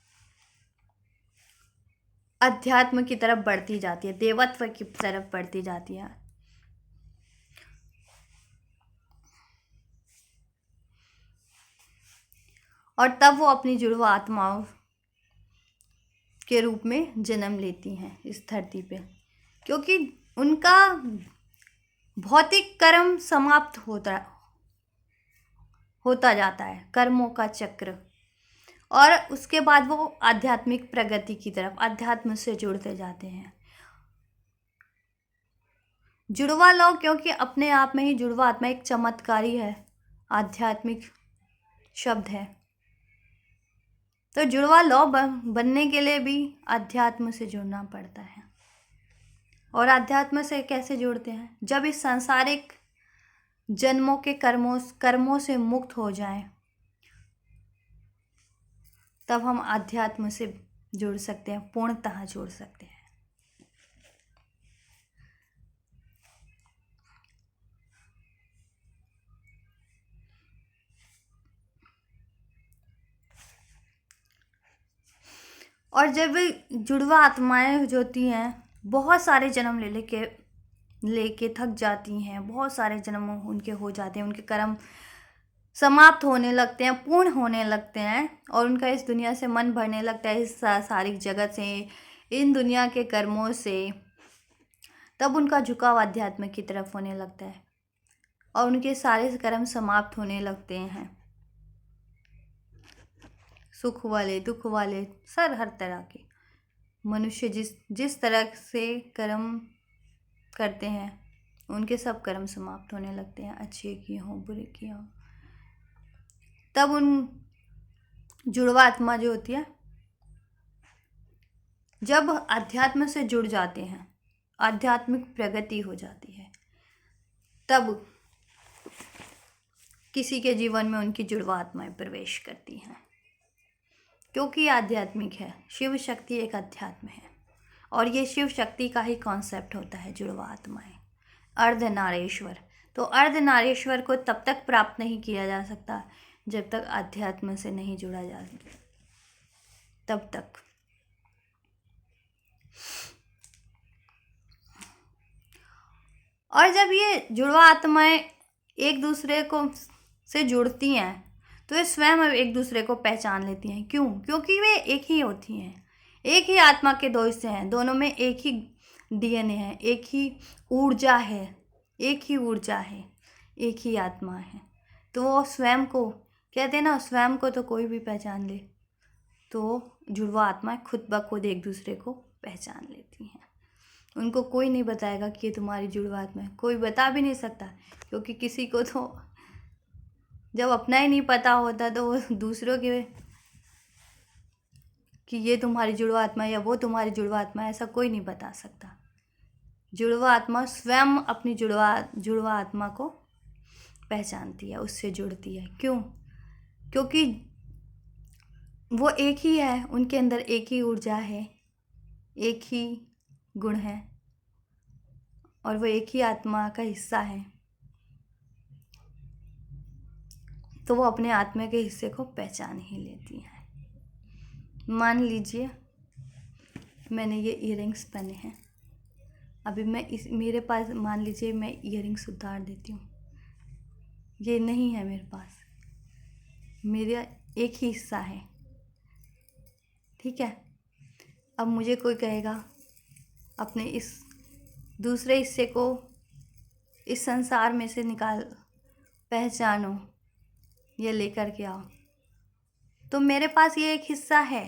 अध्यात्म की तरफ बढ़ती जाती है, देवत्व की तरफ बढ़ती जाती है। और तब वो अपनी जुड़वा आत्माओं के रूप में जन्म लेती हैं इस धरती पे, क्योंकि उनका भौतिक कर्म समाप्त होता जाता है, कर्मों का चक्र, और उसके बाद वो आध्यात्मिक प्रगति की तरफ अध्यात्म से जुड़ते जाते हैं। जुड़वा लोग, क्योंकि अपने आप में ही जुड़वा आत्मा एक चमत्कारी है, आध्यात्मिक शब्द है, तो जुड़वा लौ बनने के लिए भी अध्यात्म से जुड़ना पड़ता है। और अध्यात्म से कैसे जुड़ते हैं? जब इस सांसारिक जन्मों के कर्मों से मुक्त हो जाएं, तब हम अध्यात्म से जुड़ सकते हैं, पूर्णतः जुड़ सकते हैं। और जब जुड़वा आत्माएं जो होती हैं, बहुत सारे जन्म लेके थक जाती हैं, बहुत सारे जन्म उनके हो जाते हैं, उनके कर्म समाप्त होने लगते हैं, पूर्ण होने लगते हैं, और उनका इस दुनिया से मन भरने लगता है, इस सांसारिक जगत से, इन दुनिया के कर्मों से। तब उनका झुकाव अध्यात्म की तरफ होने लगता है और उनके सारे कर्म समाप्त होने लगते हैं, सुख वाले, दुख वाले, हर तरह के मनुष्य जिस तरह से कर्म करते हैं, उनके सब कर्म समाप्त होने लगते हैं, अच्छे किए हों बुरे किए हों। तब उन जुड़वा आत्मा जो होती है, जब अध्यात्म से जुड़ जाते हैं, आध्यात्मिक प्रगति हो जाती है, तब किसी के जीवन में उनकी जुड़वा आत्माएं प्रवेश करती हैं, क्योंकि आध्यात्मिक है। शिव शक्ति एक अध्यात्म है, और ये शिव शक्ति का ही कॉन्सेप्ट होता है जुड़वा आत्माएं, अर्धनारीश्वर। तो अर्धनारीश्वर को तब तक प्राप्त नहीं किया जा सकता जब तक अध्यात्म से नहीं जुड़ा जा, तब तक। और जब ये जुड़वा आत्माएं एक दूसरे को से जुड़ती हैं तो ये स्वयं अब एक दूसरे को पहचान लेती हैं। क्यों? क्योंकि वे एक ही होती हैं, एक ही आत्मा के दो हिस्से हैं, दोनों में एक ही डीएनए है, एक ही ऊर्जा है, एक ही ऊर्जा है, एक ही आत्मा है। तो वो स्वयं को कहते हैं ना, स्वयं को तो कोई भी पहचान ले, तो जुड़वा आत्माएं खुद ब खुद एक दूसरे को पहचान लेती हैं। उनको कोई नहीं बताएगा कि ये तुम्हारी जुड़वा आत्मा है, कोई बता भी नहीं सकता, क्योंकि किसी को तो जब अपना ही नहीं पता होता तो वो दूसरों के कि ये तुम्हारी जुड़वा आत्मा है या वो तुम्हारी जुड़वा आत्मा है, ऐसा कोई नहीं बता सकता। जुड़वा आत्मा स्वयं अपनी जुड़वा आत्मा को पहचानती है, उससे जुड़ती है। क्यों? क्योंकि वो एक ही है, उनके अंदर एक ही ऊर्जा है, एक ही गुण है, और वो एक ही आत्मा का हिस्सा है। तो वो अपने आत्मा के हिस्से को पहचान ही लेती हैं। मान लीजिए मैंने ये इयररिंग्स पहने हैं, अभी मैं मेरे पास मान लीजिए मैं इयररिंग्स उतार देती हूँ, ये नहीं है मेरे पास, मेरा एक ही हिस्सा है, ठीक है। अब मुझे कोई कहेगा अपने इस दूसरे हिस्से को इस संसार में से निकाल, पहचानो या लेकर के आओ, तो मेरे पास ये एक हिस्सा है,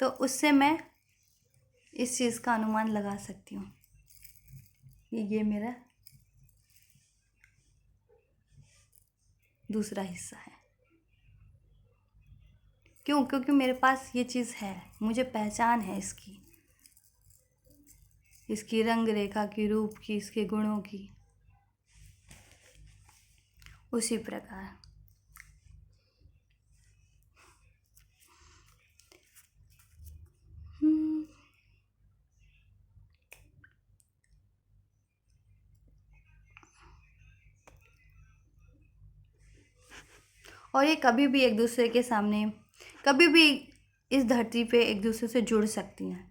तो उससे मैं इस चीज़ का अनुमान लगा सकती हूँ ये मेरा दूसरा हिस्सा है। क्यों? क्योंकि मेरे पास ये चीज़ है, मुझे पहचान है इसकी रंग रेखा की, रूप की, इसके गुणों की। उसी प्रकार और ये कभी भी एक दूसरे के सामने, कभी भी इस धरती पे एक दूसरे से जुड़ सकती हैं।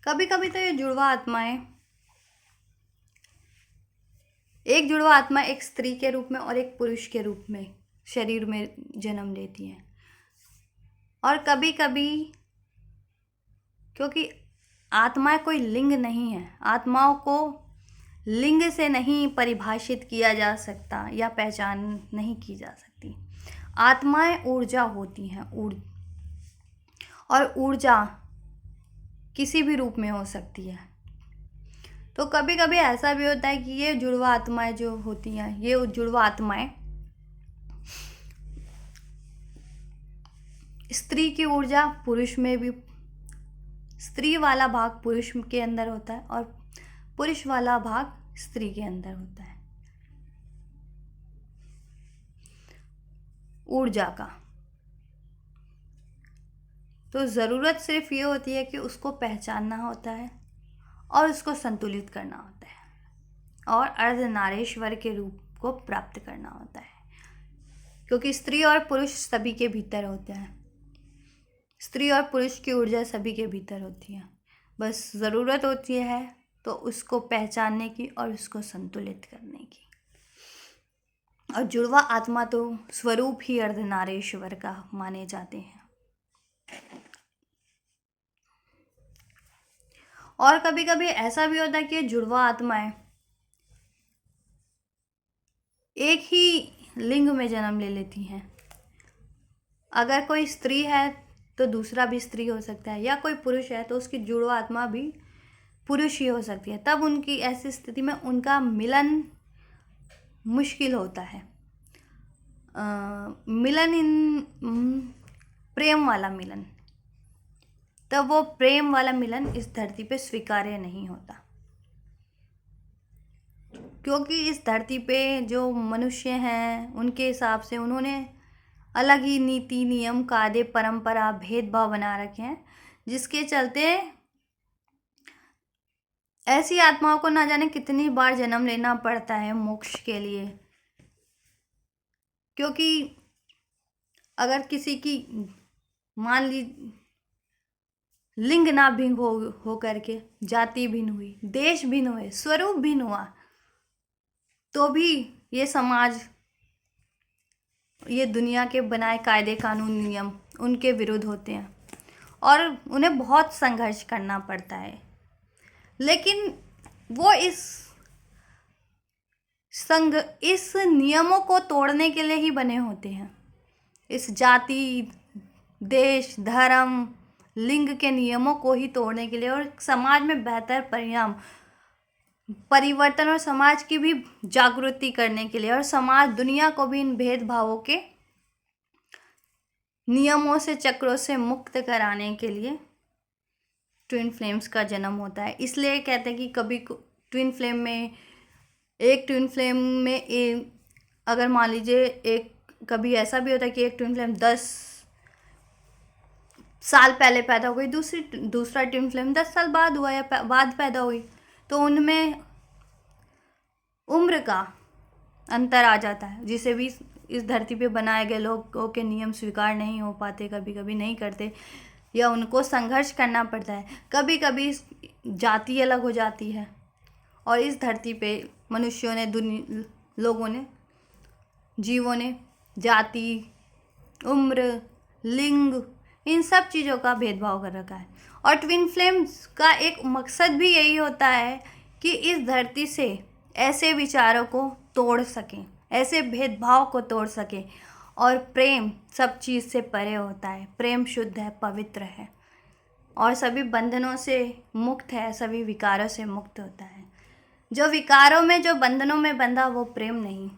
कभी कभी तो ये जुड़वा आत्माएं, एक जुड़वा आत्मा एक स्त्री के रूप में और एक पुरुष के रूप में शरीर में जन्म लेती हैं। और कभी कभी, क्योंकि आत्माएं कोई लिंग नहीं है, आत्माओं को लिंग से नहीं परिभाषित किया जा सकता या पहचान नहीं की जा सकती। आत्माएं ऊर्जा होती हैं, और ऊर्जा किसी भी रूप में हो सकती है। तो कभी कभी ऐसा भी होता है कि ये जुड़वा आत्माएं जो होती हैं, ये जुड़वा आत्माएं स्त्री की ऊर्जा पुरुष में भी, स्त्री वाला भाग पुरुष के अंदर होता है और पुरुष वाला भाग स्त्री के अंदर होता है ऊर्जा का। तो ज़रूरत सिर्फ ये होती है कि उसको पहचानना होता है और उसको संतुलित करना होता है और अर्धनारीश्वर के रूप को प्राप्त करना होता है, क्योंकि स्त्री और पुरुष सभी के भीतर होते हैं, स्त्री और पुरुष की ऊर्जा सभी के भीतर होती है, बस ज़रूरत होती है तो उसको पहचानने की और उसको संतुलित करने की। और जुड़वा आत्मा तो स्वरूप ही अर्धनारीश्वर का माने जाते हैं। और कभी कभी ऐसा भी होता है कि जुड़वा आत्माएं एक ही लिंग में जन्म ले लेती हैं। अगर कोई स्त्री है तो दूसरा भी स्त्री हो सकता है, या कोई पुरुष है तो उसकी जुड़वा आत्मा भी पुरुष ही हो सकती है। तब उनकी ऐसी स्थिति में उनका मिलन मुश्किल होता है। मिलन इन प्रेम वाला मिलन, तब वो प्रेम वाला मिलन इस धरती पे स्वीकार्य नहीं होता। क्योंकि इस धरती पे जो मनुष्य हैं उनके हिसाब से उन्होंने अलग ही नीति नियम कायदे परंपरा भेदभाव बना रखे हैं, जिसके चलते ऐसी आत्माओं को ना जाने कितनी बार जन्म लेना पड़ता है मोक्ष के लिए। क्योंकि अगर किसी की मान ली लिंग ना भिन्न हो करके जाति भिन्न हुई, देश भिन्न हुए, स्वरूप भिन्न हुआ, तो भी ये समाज, ये दुनिया के बनाए कायदे कानून नियम उनके विरुद्ध होते हैं और उन्हें बहुत संघर्ष करना पड़ता है। लेकिन वो इस नियमों को तोड़ने के लिए ही बने होते हैं। इस जाति, देश, धर्म, लिंग के नियमों को ही तोड़ने के लिए और समाज में बेहतर परिवर्तन और समाज की भी जागृति करने के लिए और समाज दुनिया को भी इन भेदभावों के नियमों से, चक्रों से मुक्त कराने के लिए ट्विन फ्लेम्स का जन्म होता है। इसलिए कहते हैं कि कभी ट्विन फ्लेम में अगर मान लीजिए कभी ऐसा भी होता है कि एक ट्विन फ्लेम 10 साल पहले पैदा हो गई, दूसरा ट्विन फ्लेम 10 साल बाद हुआ या बाद पैदा हुई, तो उनमें उम्र का अंतर आ जाता है, जिसे भी इस धरती पे बनाए गए लोगों के नियम स्वीकार नहीं हो पाते, कभी कभी नहीं करते या उनको संघर्ष करना पड़ता है। कभी कभी जाति अलग हो जाती है और इस धरती पे मनुष्यों ने, लोगों ने, जीवों ने जाति, उम्र, लिंग, इन सब चीज़ों का भेदभाव कर रखा है। और ट्विन फ्लेम्स का एक मकसद भी यही होता है कि इस धरती से ऐसे विचारों को तोड़ सकें, ऐसे भेदभाव को तोड़ सकें। और प्रेम सब चीज़ से परे होता है, प्रेम शुद्ध है, पवित्र है और सभी बंधनों से मुक्त है, सभी विकारों से मुक्त होता है। जो विकारों में, जो बंधनों में बंधा, वो प्रेम नहीं।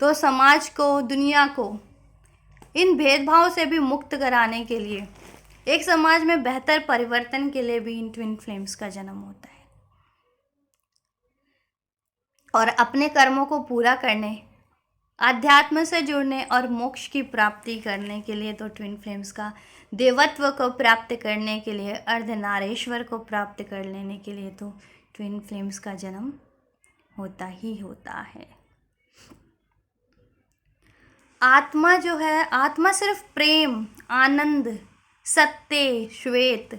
तो समाज को, दुनिया को इन भेदभाव से भी मुक्त कराने के लिए, एक समाज में बेहतर परिवर्तन के लिए भी इन ट्विन फ्लेम्स का जन्म होता है। और अपने कर्मों को पूरा करने, आध्यात्म से जुड़ने और मोक्ष की प्राप्ति करने के लिए तो ट्विन फ्लेम्स का, देवत्व को प्राप्त करने के लिए, अर्धनारीश्वर को प्राप्त कर लेने के लिए तो ट्विन फ्लेम्स का जन्म होता ही होता है। आत्मा जो है, आत्मा सिर्फ प्रेम, आनंद, सत्य, श्वेत,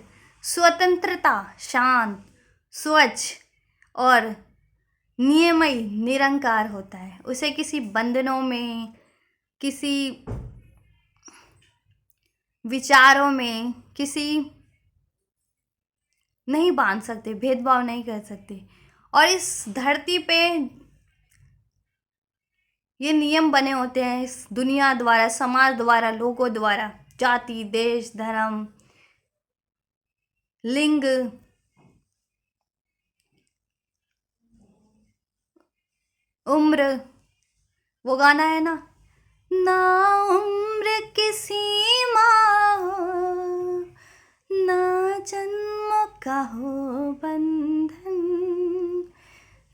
स्वतंत्रता, शांत, स्वच्छ और नियमयी, निरंकार होता है। उसे किसी बंधनों में, किसी विचारों में, किसी नहीं बांध सकते, भेदभाव नहीं कर सकते। और इस धरती पे ये नियम बने होते हैं इस दुनिया द्वारा, समाज द्वारा, लोगों द्वारा, जाति, देश, धर्म, लिंग, उम्र। वो गाना है ना, ना उम्र की सीमा हो, ना जन्म का हो बंधन,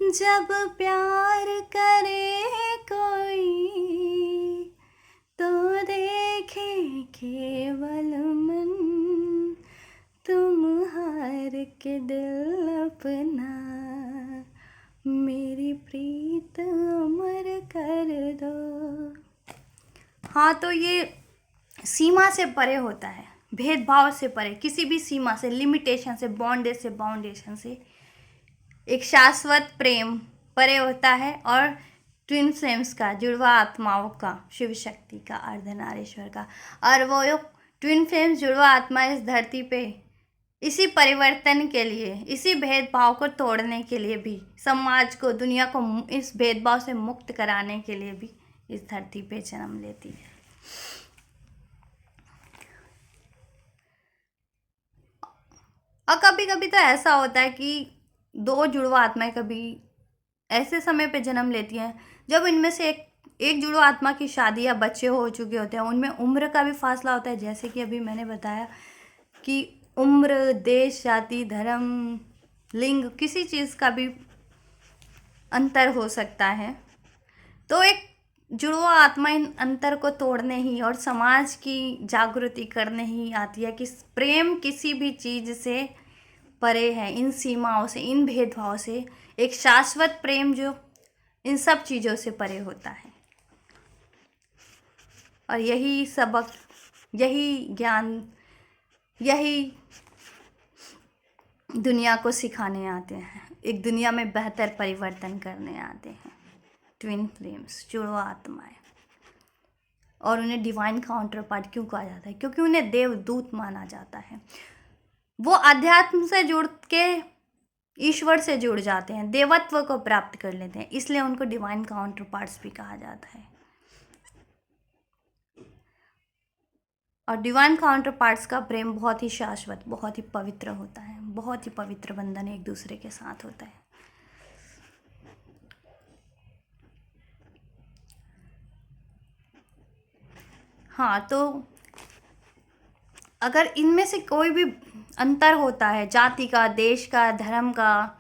जब प्यार करे कोई तो देखे केवल मन, तुम हार के दिल अपना मेरी प्रीत अमर कर दो। हाँ, तो ये सीमा से परे होता है, भेदभाव से परे, किसी भी सीमा से, लिमिटेशन से, बाउंडेशन से एक शाश्वत प्रेम परे होता है। और ट्विन फ्लेम्स का, जुड़वा आत्माओं का, शिव शक्ति का, अर्धनारीश्वर का, और वो ट्विन फ्लेम्स, जुड़वा आत्मा इस धरती पे इसी परिवर्तन के लिए, इसी भेदभाव को तोड़ने के लिए भी, समाज को, दुनिया को इस भेदभाव से मुक्त कराने के लिए भी इस धरती पे जन्म लेती है। और कभी कभी तो ऐसा होता है कि दो जुड़वा आत्माएं कभी ऐसे समय पे जन्म लेती हैं जब इनमें से एक जुड़वा आत्मा की शादी या बच्चे हो चुके होते हैं, उनमें उम्र का भी फासला होता है। जैसे कि अभी मैंने बताया कि उम्र, देश, जाति, धर्म, लिंग, किसी चीज़ का भी अंतर हो सकता है। तो एक जुड़वा आत्मा इन अंतर को तोड़ने ही और समाज की जागृति करने ही आती है कि प्रेम किसी भी चीज़ से परे है, इन सीमाओं से, इन भेदभाव से। एक शाश्वत प्रेम जो इन सब चीज़ों से परे होता है। और यही सबक, यही ज्ञान, यही दुनिया को सिखाने आते हैं, एक दुनिया में बेहतर परिवर्तन करने आते हैं ट्विन फ्लेम्स, जुड़वा आत्माएं। और उन्हें डिवाइन काउंटर पार्ट क्यों कहा जाता है? क्योंकि उन्हें देवदूत माना जाता है। वो अध्यात्म से जुड़ के ईश्वर से जुड़ जाते हैं, देवत्व को प्राप्त कर लेते हैं, इसलिए उनको डिवाइन काउंटर पार्ट्स भी कहा जाता है। और डिवाइन काउंटर पार्ट्स का प्रेम बहुत ही शाश्वत, बहुत ही पवित्र होता है, बहुत ही पवित्र बंधन एक दूसरे के साथ होता है। हाँ, तो अगर इनमें से कोई भी अंतर होता है, जाति का, देश का, धर्म का,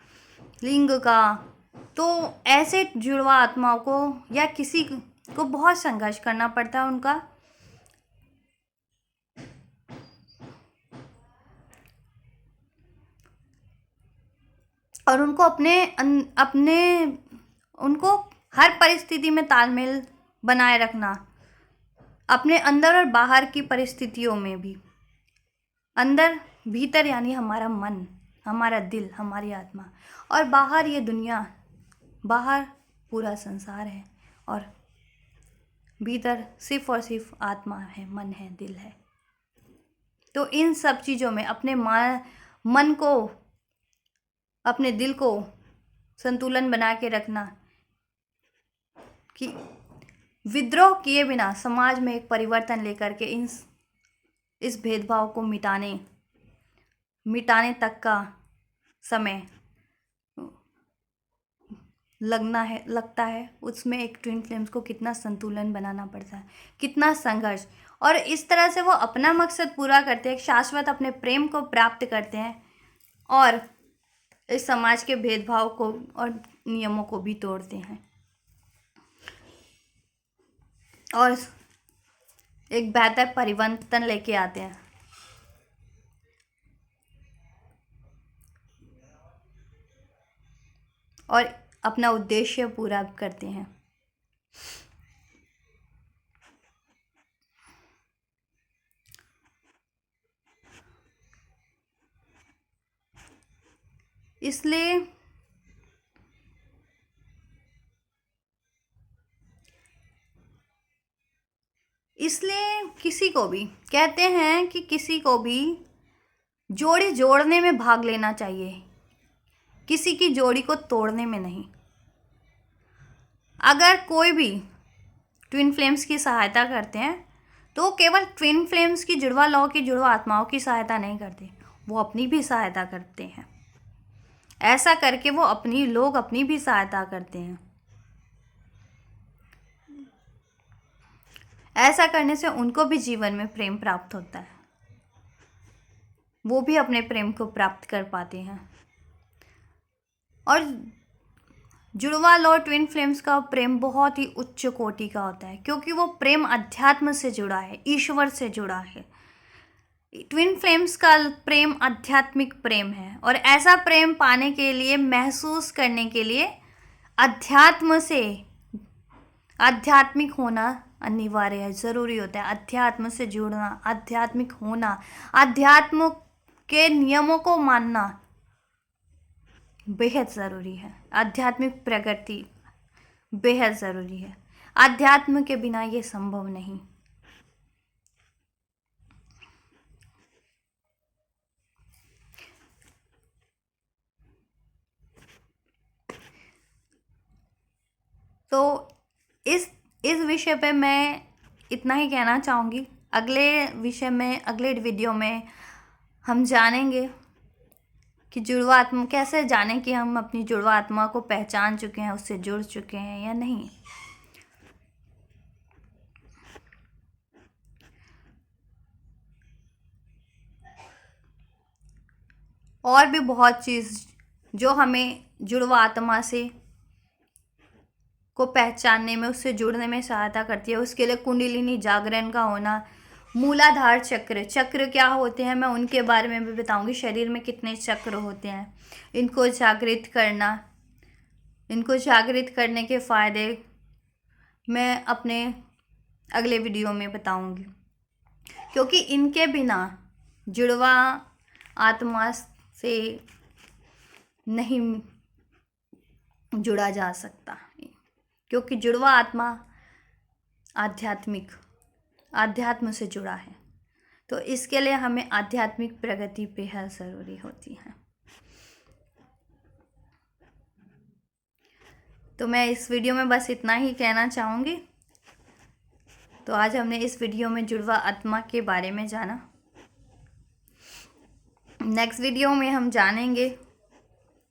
लिंग का, तो ऐसे जुड़वा आत्माओं को या किसी को बहुत संघर्ष करना पड़ता है उनका। और उनको उनको हर परिस्थिति में तालमेल बनाए रखना, अपने अंदर और बाहर की परिस्थितियों में भी। अंदर, भीतर यानी हमारा मन, हमारा दिल, हमारी आत्मा, और बाहर ये दुनिया, बाहर पूरा संसार है, और भीतर सिर्फ और सिर्फ आत्मा है, मन है, दिल है। तो इन सब चीज़ों में अपने मन को, अपने दिल को संतुलन बना के रखना कि विद्रोह किए बिना समाज में एक परिवर्तन लेकर के इस भेदभाव को मिटाने तक का समय लगता है। उसमें एक ट्विन फ्लेम्स को कितना संतुलन बनाना पड़ता है, कितना संघर्ष, और इस तरह से वो अपना मकसद पूरा करते हैं, शाश्वत अपने प्रेम को प्राप्त करते हैं, और इस समाज के भेदभाव को और नियमों को भी तोड़ते हैं, और एक बेहतर परिवर्तन लेके आते हैं। और अपना उद्देश्य पूरा करते हैं। इसलिए किसी को भी कहते हैं कि किसी को भी जोड़ी जोड़ने में भाग लेना चाहिए, किसी की जोड़ी को तोड़ने में नहीं। अगर कोई भी ट्विन फ्लेम्स की सहायता करते हैं तो केवल ट्विन फ्लेम्स की जुड़वा लौ की जुड़वा आत्माओं की सहायता नहीं करते, वो अपनी भी सहायता करते हैं। ऐसा करके वो अपनी भी सहायता करते हैं। ऐसा करने से उनको भी जीवन में प्रेम प्राप्त होता है, वो भी अपने प्रेम को प्राप्त कर पाते हैं। और जुड़वा लौ ट्विन फ्लेम्स का प्रेम बहुत ही उच्च कोटि का होता है, क्योंकि वो प्रेम अध्यात्म से जुड़ा है, ईश्वर से जुड़ा है। ट्विन फ्लेम्स का प्रेम आध्यात्मिक प्रेम है, और ऐसा प्रेम पाने के लिए, महसूस करने के लिए आध्यात्मिक होना अनिवार्य है, ज़रूरी होता है। अध्यात्म से जुड़ना, आध्यात्मिक होना, अध्यात्म के नियमों को मानना बेहद ज़रूरी है। आध्यात्मिक प्रगति बेहद ज़रूरी है। अध्यात्म के बिना ये संभव नहीं। तो इस विषय पे मैं इतना ही कहना चाहूँगी। अगले विषय में, अगले वीडियो में हम जानेंगे कि जुड़वा आत्मा, कैसे जानें कि हम अपनी जुड़वा आत्मा को पहचान चुके हैं, उससे जुड़ चुके हैं या नहीं। और भी बहुत चीज़ जो हमें जुड़वा आत्मा से को पहचानने में, उससे जुड़ने में सहायता करती है। उसके लिए कुंडलिनी जागरण का होना, मूलाधार चक्र, चक्र क्या होते हैं मैं उनके बारे में भी बताऊंगी। शरीर में कितने चक्र होते हैं, इनको जागृत करना, इनको जागृत करने के फ़ायदे मैं अपने अगले वीडियो में बताऊंगी, क्योंकि इनके बिना जुड़वा आत्मा से नहीं जुड़ा जा सकता, क्योंकि जुड़वा आत्मा आध्यात्म से जुड़ा है। तो इसके लिए हमें आध्यात्मिक प्रगति बेहद ज़रूरी होती है। तो मैं इस वीडियो में बस इतना ही कहना चाहूँगी। तो आज हमने इस वीडियो में जुड़वा आत्मा के बारे में जाना। नेक्स्ट वीडियो में हम जानेंगे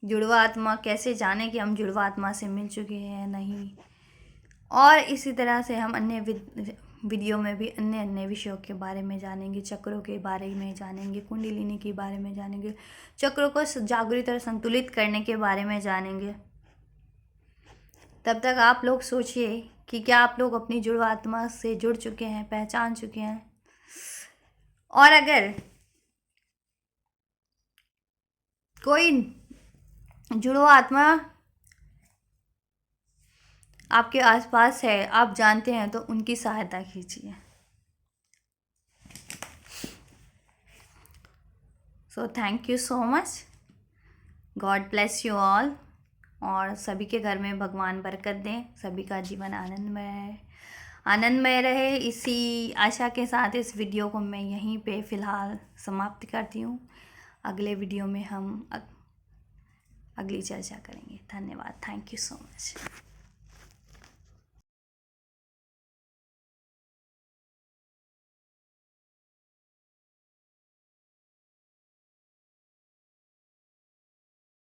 जुड़वा आत्मा कैसे जाने कि हम जुड़वा आत्मा से मिल चुके हैं नहीं, और इसी तरह से हम अन्य वीडियो में भी अन्य विषयों के बारे में जानेंगे, चक्रों के बारे में जानेंगे, कुंडलिनी के बारे में जानेंगे, चक्रों को जागृत और संतुलित करने के बारे में जानेंगे। तब तक आप लोग सोचिए कि क्या आप लोग अपनी जुड़वा आत्मा से जुड़ चुके हैं, पहचान चुके हैं। और अगर कोई जुड़वा आत्मा आपके आसपास है, आप जानते हैं, तो उनकी सहायता कीजिए। So thank you so much, God bless you all, और सभी के घर में भगवान बरकत दें, सभी का जीवन आनंदमय रहे। इसी आशा के साथ इस वीडियो को मैं यहीं पे फ़िलहाल समाप्त करती हूँ। अगले वीडियो में हम अगली चर्चा करेंगे। धन्यवाद, थैंक यू सो मच।